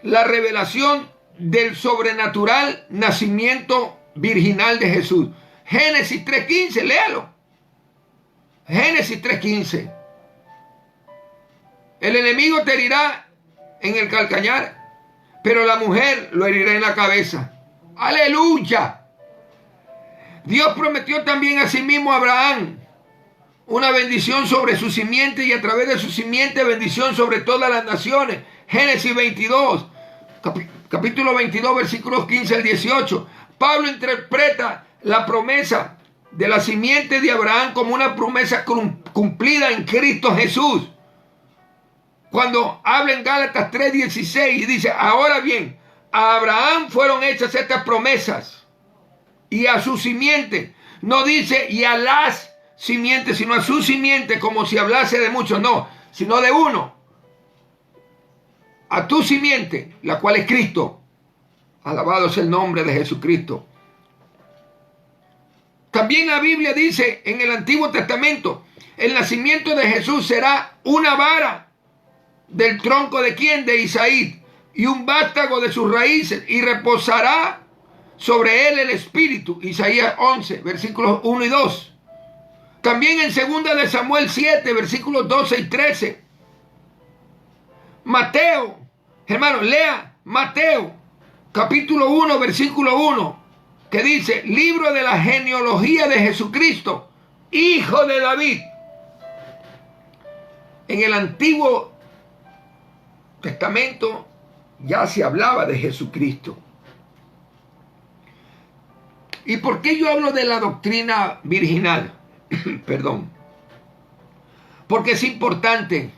la revelación del sobrenatural nacimiento virginal de Jesús. Génesis 3:15, léalo. Génesis 3:15. El enemigo te herirá en el calcañar, pero la mujer lo herirá en la cabeza. ¡Aleluya! Dios prometió también a sí mismo a Abraham una bendición sobre su simiente, y a través de su simiente bendición sobre todas las naciones. Génesis 22, capítulo 22, versículos 15 al 18. Pablo interpreta la promesa de la simiente de Abraham como una promesa cumplida en Cristo Jesús. Cuando habla en Gálatas 3:16 y dice: ahora bien, a Abraham fueron hechas estas promesas y a su simiente. No dice y a las simientes, sino a su simiente, como si hablase de muchos, no, sino de uno. A tu simiente, la cual es Cristo. Alabado sea el nombre de Jesucristo. También la Biblia dice en el Antiguo Testamento: el nacimiento de Jesús será una vara del tronco de quién, de Isaí, y un vástago de sus raíces, y reposará sobre él el Espíritu. Isaías 11, versículos 1 y 2. También en 2 de Samuel 7, versículos 12 y 13. Mateo, hermano, lea Mateo, capítulo 1, versículo 1, que dice: libro de la genealogía de Jesucristo, hijo de David. En el Antiguo Testamento ya se hablaba de Jesucristo. ¿Y por qué yo hablo de la doctrina virginal? Perdón. Porque es importante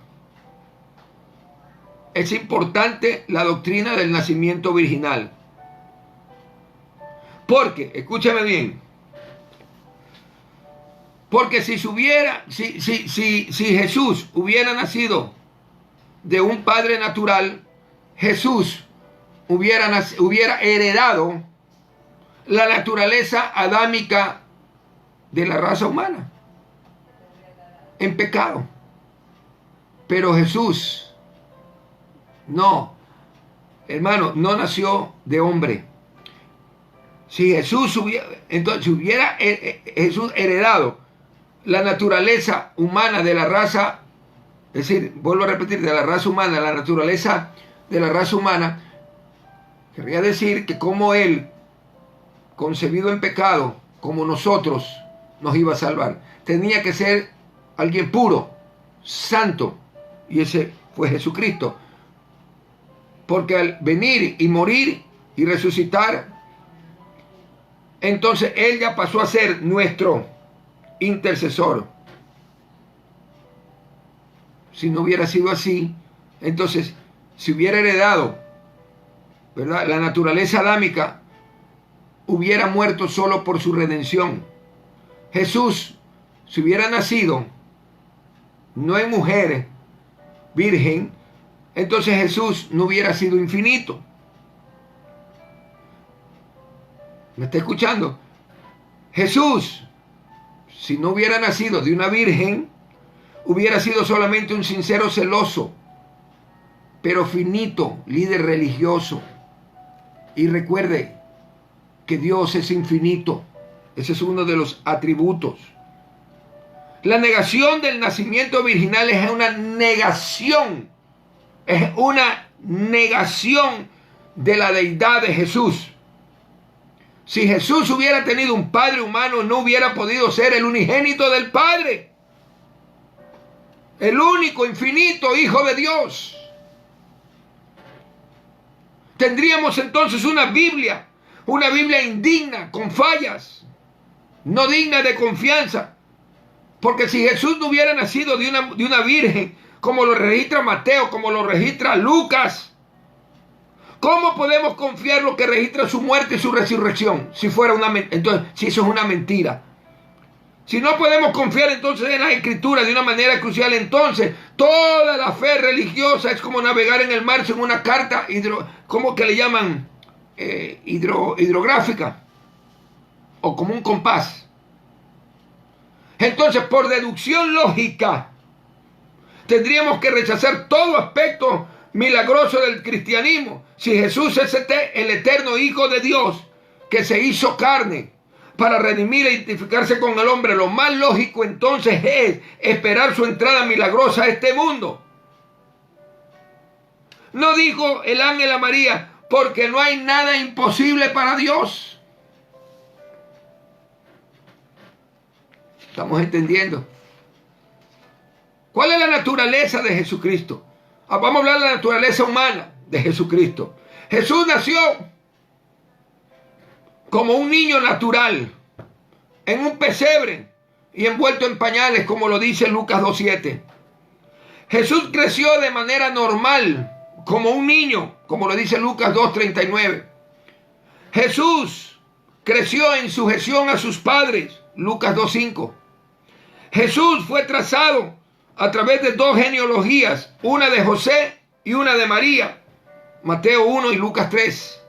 la doctrina del nacimiento virginal. Porque, escúchame bien, porque si Jesús hubiera nacido de un padre natural, Jesús hubiera heredado la naturaleza adámica de la raza humana en pecado. Pero Jesús no, hermano, no nació de hombre. Si Jesús hubiera Jesús heredado la naturaleza humana de la raza, es decir, vuelvo a repetir, de la raza humana, la naturaleza de la raza humana, querría decir que como Él, concebido en pecado, como nosotros, nos iba a salvar. Tenía que ser alguien puro, santo, y ese fue Jesucristo. Porque al venir y morir y resucitar, entonces Él ya pasó a ser nuestro intercesor. Si no hubiera sido así, entonces, si hubiera heredado, ¿verdad?, la naturaleza adámica, hubiera muerto solo por su redención. Jesús, si hubiera nacido no en mujer virgen, entonces Jesús no hubiera sido infinito. ¿Me está escuchando? Jesús, si no hubiera nacido de una virgen, hubiera sido solamente un sincero celoso, pero finito, líder religioso. Y recuerde que Dios es infinito. Ese es uno de los atributos. La negación del nacimiento virginal es una negación. Es una negación de la deidad de Jesús. Si Jesús hubiera tenido un padre humano, no hubiera podido ser el unigénito del Padre, el único infinito Hijo de Dios. Tendríamos entonces una Biblia indigna, con fallas, no digna de confianza. Porque si Jesús no hubiera nacido de una virgen, como lo registra Mateo, como lo registra Lucas, ¿cómo podemos confiar lo que registra su muerte y su resurrección? Si eso es una mentira. Si no podemos confiar entonces en las Escrituras de una manera crucial, entonces toda la fe religiosa es como navegar en el mar sin una carta ¿cómo que le llaman? Hidrográfica, o como un compás. Entonces, por deducción lógica, Tendríamos que rechazar todo aspecto milagroso del cristianismo. Si Jesús es el eterno Hijo de Dios que se hizo carne para redimir e identificarse con el hombre, lo más lógico entonces es esperar su entrada milagrosa a este mundo. No dijo el ángel a María, porque no hay nada imposible para Dios. ¿Estamos entendiendo? ¿Cuál es la naturaleza de Jesucristo? Vamos a hablar de la naturaleza humana de Jesucristo. Jesús nació como un niño natural, en un pesebre y envuelto en pañales, como lo dice Lucas 2:7. Jesús creció de manera normal, como un niño, como lo dice Lucas 2:39. Jesús creció en sujeción a sus padres, Lucas 2:5. Jesús fue trazado a través de dos genealogías, una de José y una de María, Mateo 1 y Lucas 3.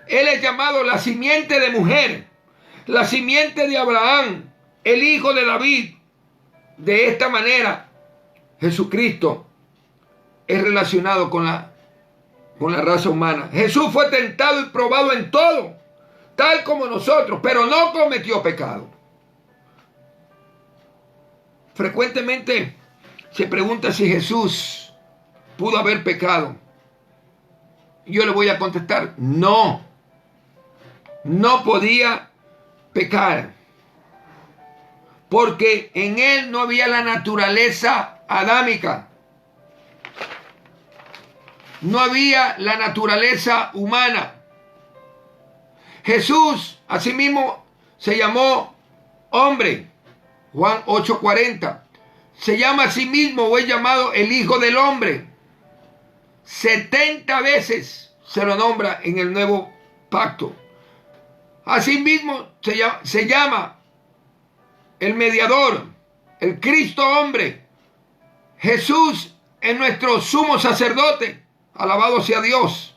Él es llamado la simiente de mujer, la simiente de Abraham, el hijo de David. De esta manera, Jesucristo es relacionado con la raza humana. Jesús fue tentado y probado en todo, tal como nosotros, pero no cometió pecado. Frecuentemente se pregunta si Jesús pudo haber pecado. Yo le voy a contestar, no podía pecar, porque en él no había la naturaleza adámica, no había la naturaleza humana. Jesús asimismo se llamó hombre, Juan 8:40. Se llama a sí mismo o es llamado el Hijo del Hombre. 70 veces se lo nombra en el Nuevo Pacto. Asimismo se llama el mediador, el Cristo hombre. Jesús es nuestro sumo sacerdote. Alabado sea Dios.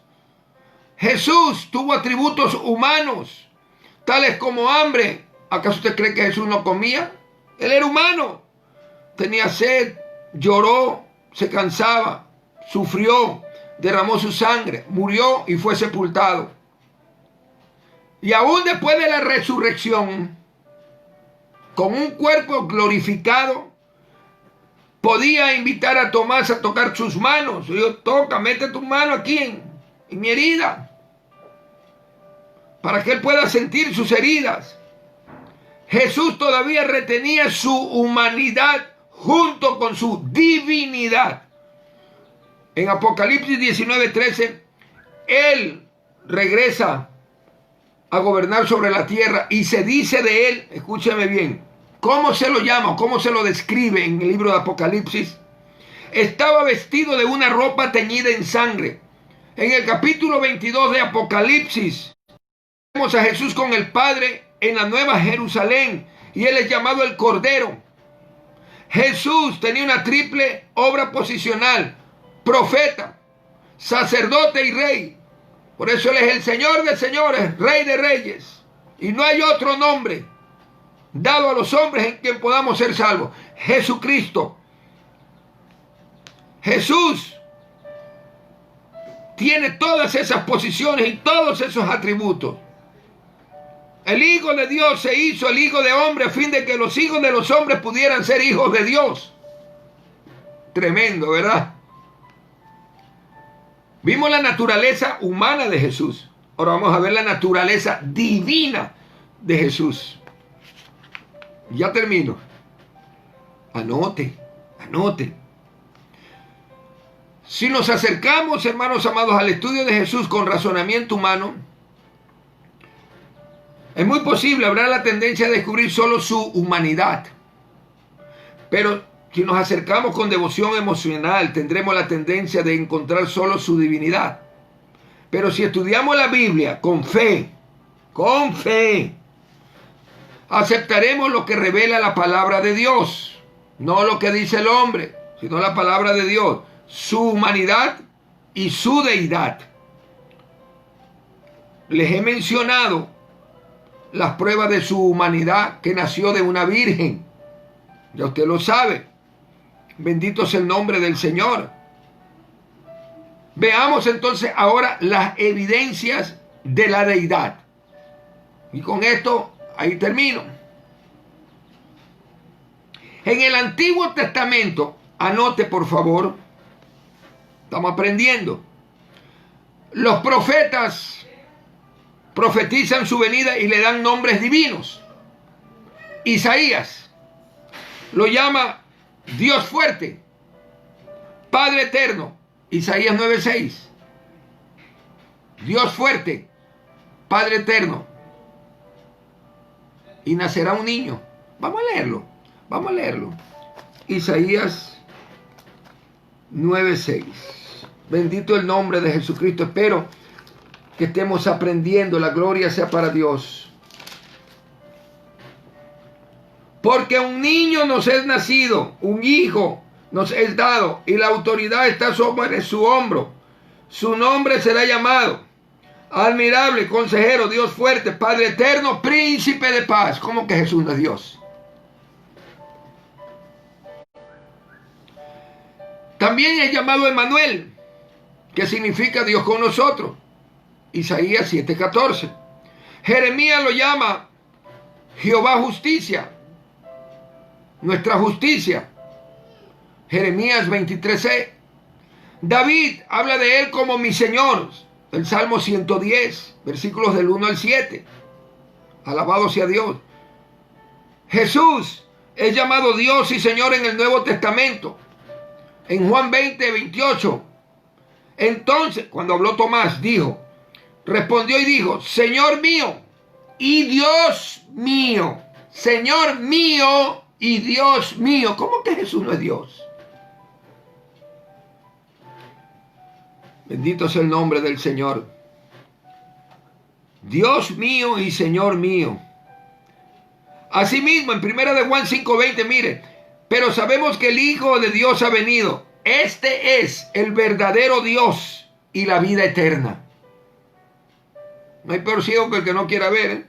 Jesús tuvo atributos humanos, tales como hambre. ¿Acaso usted cree que Jesús no comía? Él era humano. Tenía sed, lloró, se cansaba, sufrió, derramó su sangre, murió y fue sepultado. Y aún después de la resurrección, con un cuerpo glorificado, podía invitar a Tomás a tocar sus manos. Dijo, toca, mete tu mano aquí en mi herida, para que él pueda sentir sus heridas. Jesús todavía retenía su humanidad junto con su divinidad. En Apocalipsis 19:13, Él regresa a gobernar sobre la tierra y se dice de Él, escúcheme bien, ¿cómo se lo llama? ¿Cómo se lo describe en el libro de Apocalipsis? Estaba vestido de una ropa teñida en sangre. En el capítulo 22 de Apocalipsis, vemos a Jesús con el Padre en la Nueva Jerusalén y Él es llamado el Cordero. Jesús tenía una triple obra posicional: profeta, sacerdote y rey. Por eso Él es el Señor de señores, Rey de reyes. Y no hay otro nombre dado a los hombres en quien podamos ser salvos. Jesucristo. Jesús tiene todas esas posiciones y todos esos atributos. El Hijo de Dios se hizo el Hijo de hombre a fin de que los hijos de los hombres pudieran ser hijos de Dios. Tremendo, ¿verdad? Vimos la naturaleza humana de Jesús. Ahora vamos a ver la naturaleza divina de Jesús. Ya termino. Anote. Si nos acercamos, hermanos amados, al estudio de Jesús con razonamiento humano, es muy posible, habrá la tendencia a descubrir solo su humanidad. Pero si nos acercamos con devoción emocional, tendremos la tendencia de encontrar solo su divinidad. Pero si estudiamos la Biblia con fe, aceptaremos lo que revela la palabra de Dios. No lo que dice el hombre, sino la palabra de Dios. Su humanidad y su deidad. Les he mencionado las pruebas de su humanidad, que nació de una virgen. Ya usted lo sabe. Bendito es el nombre del Señor. Veamos entonces ahora las evidencias de la deidad. Y con esto, ahí termino. En el Antiguo Testamento, anote por favor, estamos aprendiendo. Los profetas profetizan su venida y le dan nombres divinos. Isaías lo llama Dios fuerte, Padre eterno. Isaías 9:6. Dios fuerte, Padre eterno. Y nacerá un niño. Vamos a leerlo. Vamos a leerlo. Isaías 9:6. Bendito el nombre de Jesucristo. Espero que estemos aprendiendo. La gloria sea para Dios. Porque un niño nos es nacido, un hijo nos es dado, y la autoridad está sobre su hombro. Su nombre será llamado Admirable, Consejero, Dios fuerte, Padre eterno, Príncipe de paz. ¿Cómo que Jesús no es Dios? También es llamado Emmanuel, que significa Dios con nosotros. Isaías 7:14. Jeremías lo llama Jehová justicia, nuestra justicia. Jeremías 23:6. David habla de él como mi Señor. El Salmo 110, versículos del 1 al 7. Alabado sea Dios. Jesús es llamado Dios y Señor en el Nuevo Testamento. En Juan 20:28. Entonces, cuando habló Tomás, respondió y dijo, Señor mío y Dios mío. Señor mío y Dios mío. ¿Cómo que Jesús no es Dios? Bendito sea el nombre del Señor. Dios mío y Señor mío. Asimismo, en 1 de Juan 5:20, mire, pero sabemos que el Hijo de Dios ha venido. Este es el verdadero Dios y la vida eterna. No hay peor ciego que el que no quiera ver, ¿eh?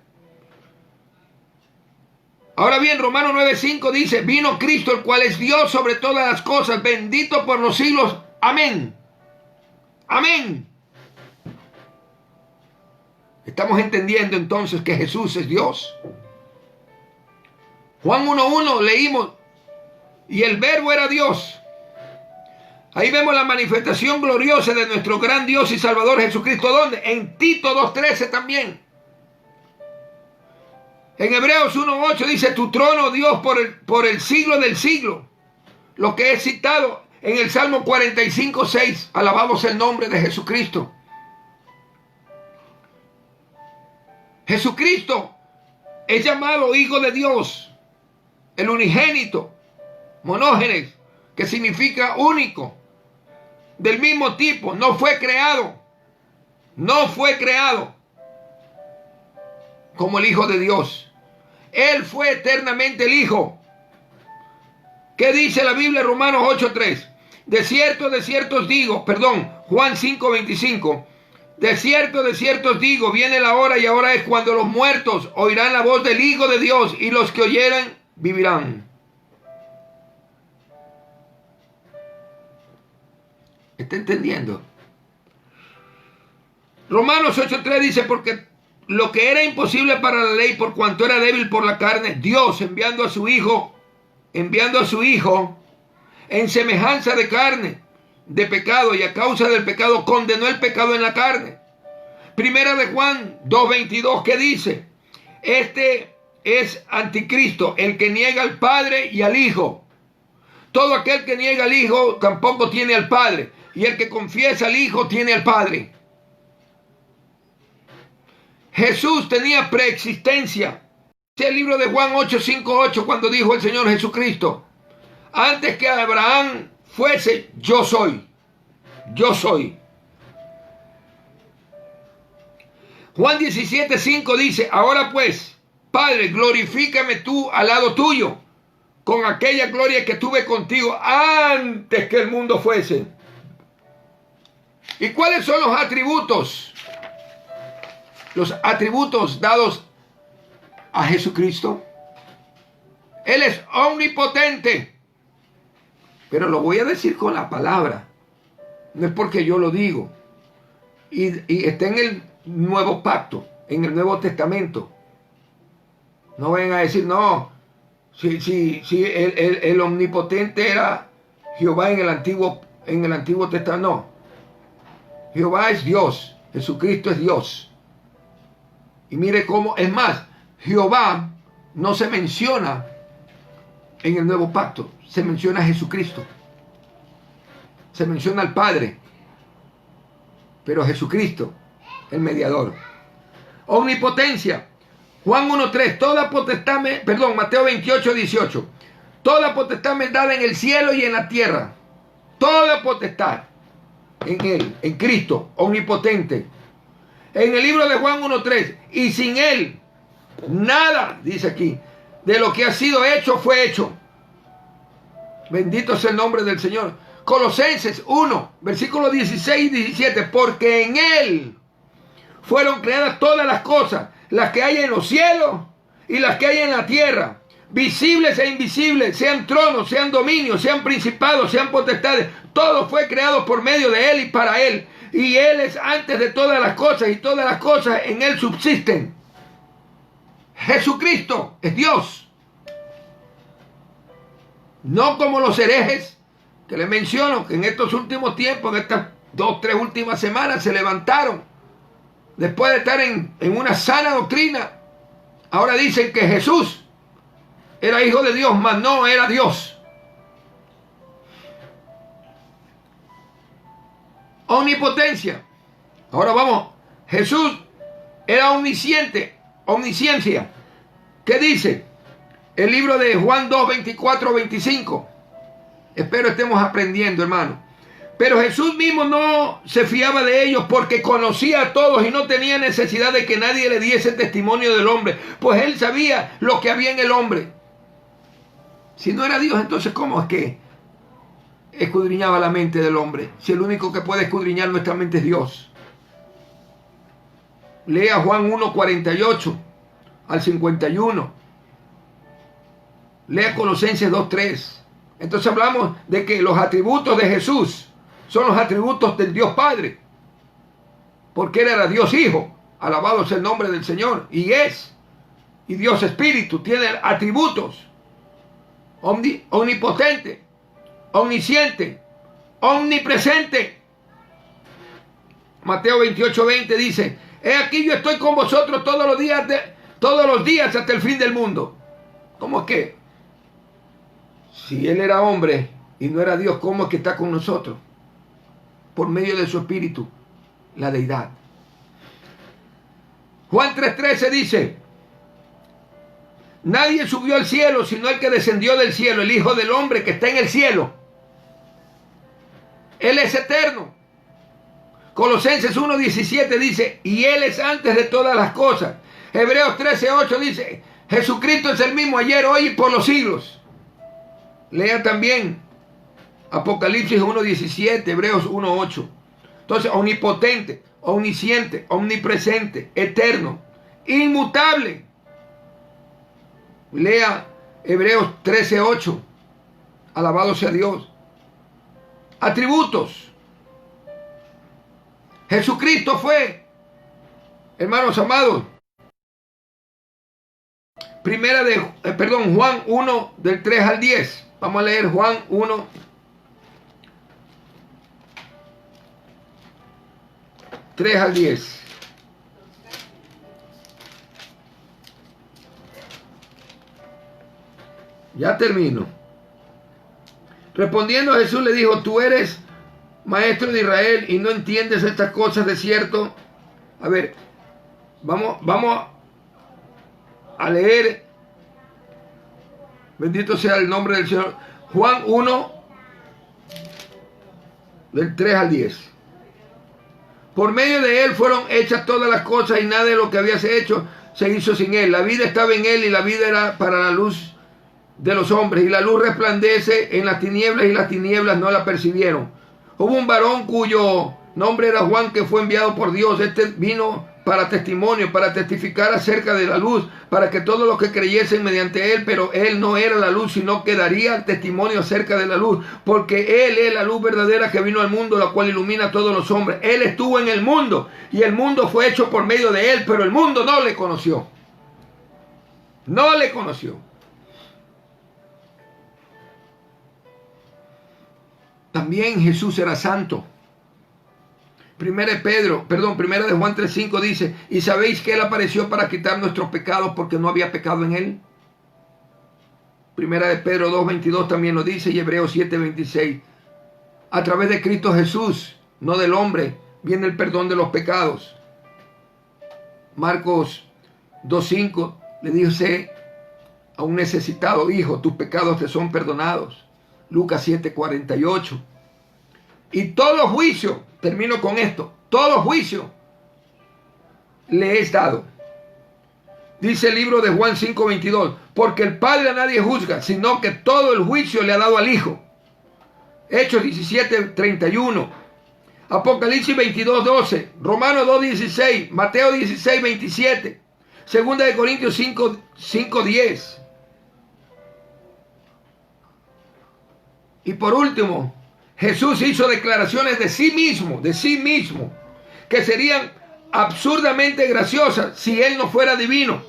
Ahora bien, Romanos 9:5 dice, vino Cristo, el cual es Dios sobre todas las cosas, bendito por los siglos. Amén. Amén. Estamos entendiendo entonces que Jesús es Dios. Juan 1:1 leímos, y el verbo era Dios. Ahí vemos la manifestación gloriosa de nuestro gran Dios y Salvador Jesucristo. ¿Dónde? En Tito 2:13 también. En Hebreos 1:8 dice, tu trono, Dios, por el siglo del siglo. Lo que es citado en el Salmo 45:6. Alabado sea el nombre de Jesucristo. Jesucristo es llamado Hijo de Dios, el unigénito, monógenes, que significa único, del mismo tipo. No fue creado como el Hijo de Dios. Él fue eternamente el Hijo. ¿Qué dice la Biblia? Romanos 8:3. De cierto os digo, Juan 5:25. De cierto os digo, viene la hora y ahora es cuando los muertos oirán la voz del Hijo de Dios y los que oyeren vivirán. ¿Está entendiendo? Romanos 8:3 dice, porque lo que era imposible para la ley, por cuanto era débil por la carne, Dios enviando a su Hijo en semejanza de carne, de pecado, y a causa del pecado condenó el pecado en la carne. Primera de Juan 2:22, ¿qué dice? Este es anticristo, el que niega al Padre y al Hijo. Todo aquel que niega al Hijo tampoco tiene al Padre, y el que confiesa al Hijo tiene al Padre. Jesús tenía preexistencia. Es el libro de Juan 8:5-8, cuando dijo el Señor Jesucristo, antes que Abraham fuese, yo soy. Yo soy. Juan 17:5 dice, ahora pues, Padre, glorifícame tú al lado tuyo, con aquella gloria que tuve contigo antes que el mundo fuese. ¿Y cuáles son los atributos? Los atributos dados a Jesucristo. Él es omnipotente, pero lo voy a decir con la palabra. No es porque yo lo digo. Y está en el nuevo pacto, en el Nuevo Testamento. No vayan a decir, no, si el omnipotente era Jehová en el Antiguo Testamento. No. Jehová es Dios, Jesucristo es Dios. Y mire cómo, es más, Jehová no se menciona en el nuevo pacto, se menciona a Jesucristo. Se menciona al Padre, pero Jesucristo, el mediador. Omnipotencia. Juan 1:3, Mateo 28:18. Toda potestad me es dada en el cielo y en la tierra. Toda potestad en Él, en Cristo, omnipotente. En el libro de Juan 1:3, y sin Él, nada, dice aquí, de lo que ha sido hecho fue hecho. Bendito sea el nombre del Señor. Colosenses 1, versículos 16 y 17, porque en Él fueron creadas todas las cosas, las que hay en los cielos y las que hay en la tierra, visibles e invisibles, sean tronos, sean dominios, sean principados, sean potestades. Todo fue creado por medio de Él y para Él. Y Él es antes de todas las cosas y todas las cosas en Él subsisten. Jesucristo es Dios. No como los herejes que les menciono, que en estos últimos tiempos, en estas 2-3 últimas semanas se levantaron. Después de estar en una sana doctrina, ahora dicen que Jesús era hijo de Dios, mas no era Dios. Omnipotencia. Ahora vamos. Jesús era omnisciente, omnisciencia. ¿Qué dice? El libro de Juan 2, 24, 25. Espero estemos aprendiendo, hermano. Pero Jesús mismo no se fiaba de ellos porque conocía a todos y no tenía necesidad de que nadie le diese testimonio del hombre, pues Él sabía lo que había en el hombre. Si no era Dios, entonces ¿cómo es que escudriñaba la mente del hombre? Si el único que puede escudriñar nuestra mente es Dios. Lea Juan 1, 48 al 51. Lea Colosenses 2, 3. Entonces hablamos de que los atributos de Jesús son los atributos del Dios Padre, porque Él era Dios Hijo, alabado sea el nombre del Señor, y Dios Espíritu, tiene atributos, omnipotente, omnisciente, omnipresente. Mateo 28, 20 dice, he aquí yo estoy con vosotros todos los días hasta el fin del mundo. ¿Cómo es que? Si Él era hombre y no era Dios, ¿cómo es que está con nosotros? Por medio de su Espíritu, la deidad. Juan 3:13 dice, nadie subió al cielo sino el que descendió del cielo, el Hijo del Hombre que está en el cielo. Él es eterno. Colosenses 1:17 dice, y Él es antes de todas las cosas. Hebreos 13:8 dice, Jesucristo es el mismo ayer, hoy y por los siglos. Lea también Apocalipsis 1:17, Hebreos 1:8. Entonces, omnipotente, omnisciente, omnipresente, eterno, inmutable. Lea Hebreos 13:8. Alabado sea Dios. Atributos. Jesucristo fue, hermanos amados, Juan 1, del 3 al 10. Vamos a leer Juan 1, 3 al 10. Ya termino. Respondiendo Jesús le dijo, tú eres maestro de Israel y no entiendes estas cosas de cierto. A ver, vamos a leer. Bendito sea el nombre del Señor. Juan 1, del 3 al 10. Por medio de Él fueron hechas todas las cosas y nada de lo que habíase hecho se hizo sin Él. La vida estaba en Él y la vida era para la luz de los hombres. Y la luz resplandece en las tinieblas y las tinieblas no la percibieron. Hubo un varón cuyo nombre era Juan que fue enviado por Dios. Este vino para testimonio, para testificar acerca de la luz, para que todos los que creyesen mediante él, pero él no era la luz, sino que daría testimonio acerca de la luz, porque él es la luz verdadera que vino al mundo, la cual ilumina a todos los hombres. Él estuvo en el mundo y el mundo fue hecho por medio de él, pero el mundo no le conoció. No le conoció. También Jesús era santo. Primera de Juan 3:5 dice, y sabéis que él apareció para quitar nuestros pecados porque no había pecado en él. Primera de Pedro 2:22 también lo dice, y Hebreos 7:26. A través de Cristo Jesús, no del hombre, viene el perdón de los pecados. Marcos 2:5 le dice a un necesitado, hijo, tus pecados te son perdonados. Lucas 7:48. Y todo juicio, termino con esto, todo juicio le es dado. Dice el libro de Juan 5:22, porque el Padre a nadie juzga, sino que todo el juicio le ha dado al Hijo. Hechos 17:31, Apocalipsis 22:12, Romanos 2:16, Mateo 16:27, Segunda de Corintios 5:10. Y por último, Jesús hizo declaraciones de sí mismo, que serían absurdamente graciosas si él no fuera divino.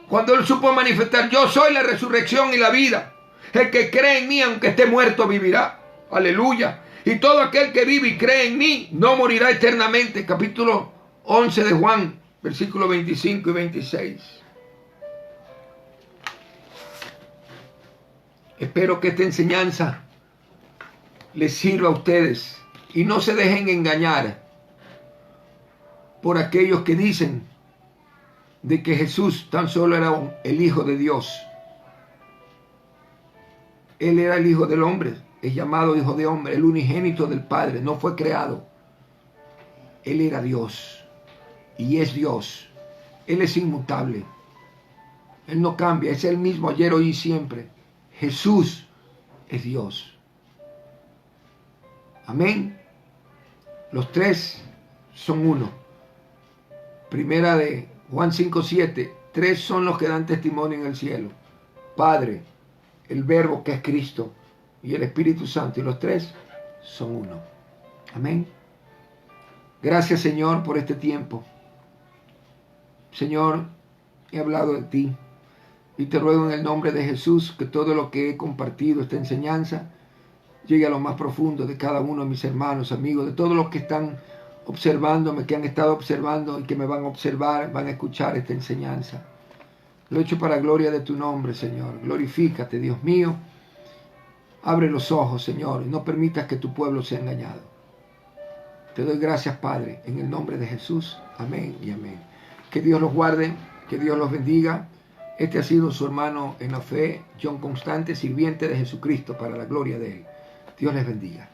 Cuando él supo manifestar, yo soy la resurrección y la vida. El que cree en mí, aunque esté muerto, vivirá. Aleluya. Y todo aquel que vive y cree en mí, no morirá eternamente. Capítulo 11 de Juan, versículos 25 y 26. Espero que esta enseñanza les sirva a ustedes y no se dejen engañar por aquellos que dicen de que Jesús tan solo era el Hijo de Dios. Él era el Hijo del hombre, es llamado Hijo de hombre, el unigénito del Padre, no fue creado. Él era Dios y es Dios. Él es inmutable. Él no cambia, es el mismo ayer, hoy y siempre. Jesús es Dios. Amén. Los tres son uno. Primera de Juan 5:7. Tres son los que dan testimonio en el cielo: Padre, el Verbo que es Cristo y el Espíritu Santo. Y los tres son uno. Amén. Gracias, Señor, por este tiempo. Señor, he hablado de ti y te ruego en el nombre de Jesús que todo lo que he compartido, esta enseñanza, llegue a lo más profundo de cada uno de mis hermanos, amigos, de todos los que están observándome, que han estado observando y que me van a observar, van a escuchar esta enseñanza. Lo he hecho para gloria de tu nombre, Señor. Glorifícate, Dios mío. Abre los ojos, Señor, y no permitas que tu pueblo sea engañado. Te doy gracias, Padre, en el nombre de Jesús. Amén y amén. Que Dios los guarde, que Dios los bendiga. Este ha sido su hermano en la fe, John Constante, sirviente de Jesucristo, para la gloria de Él. Dios les bendiga.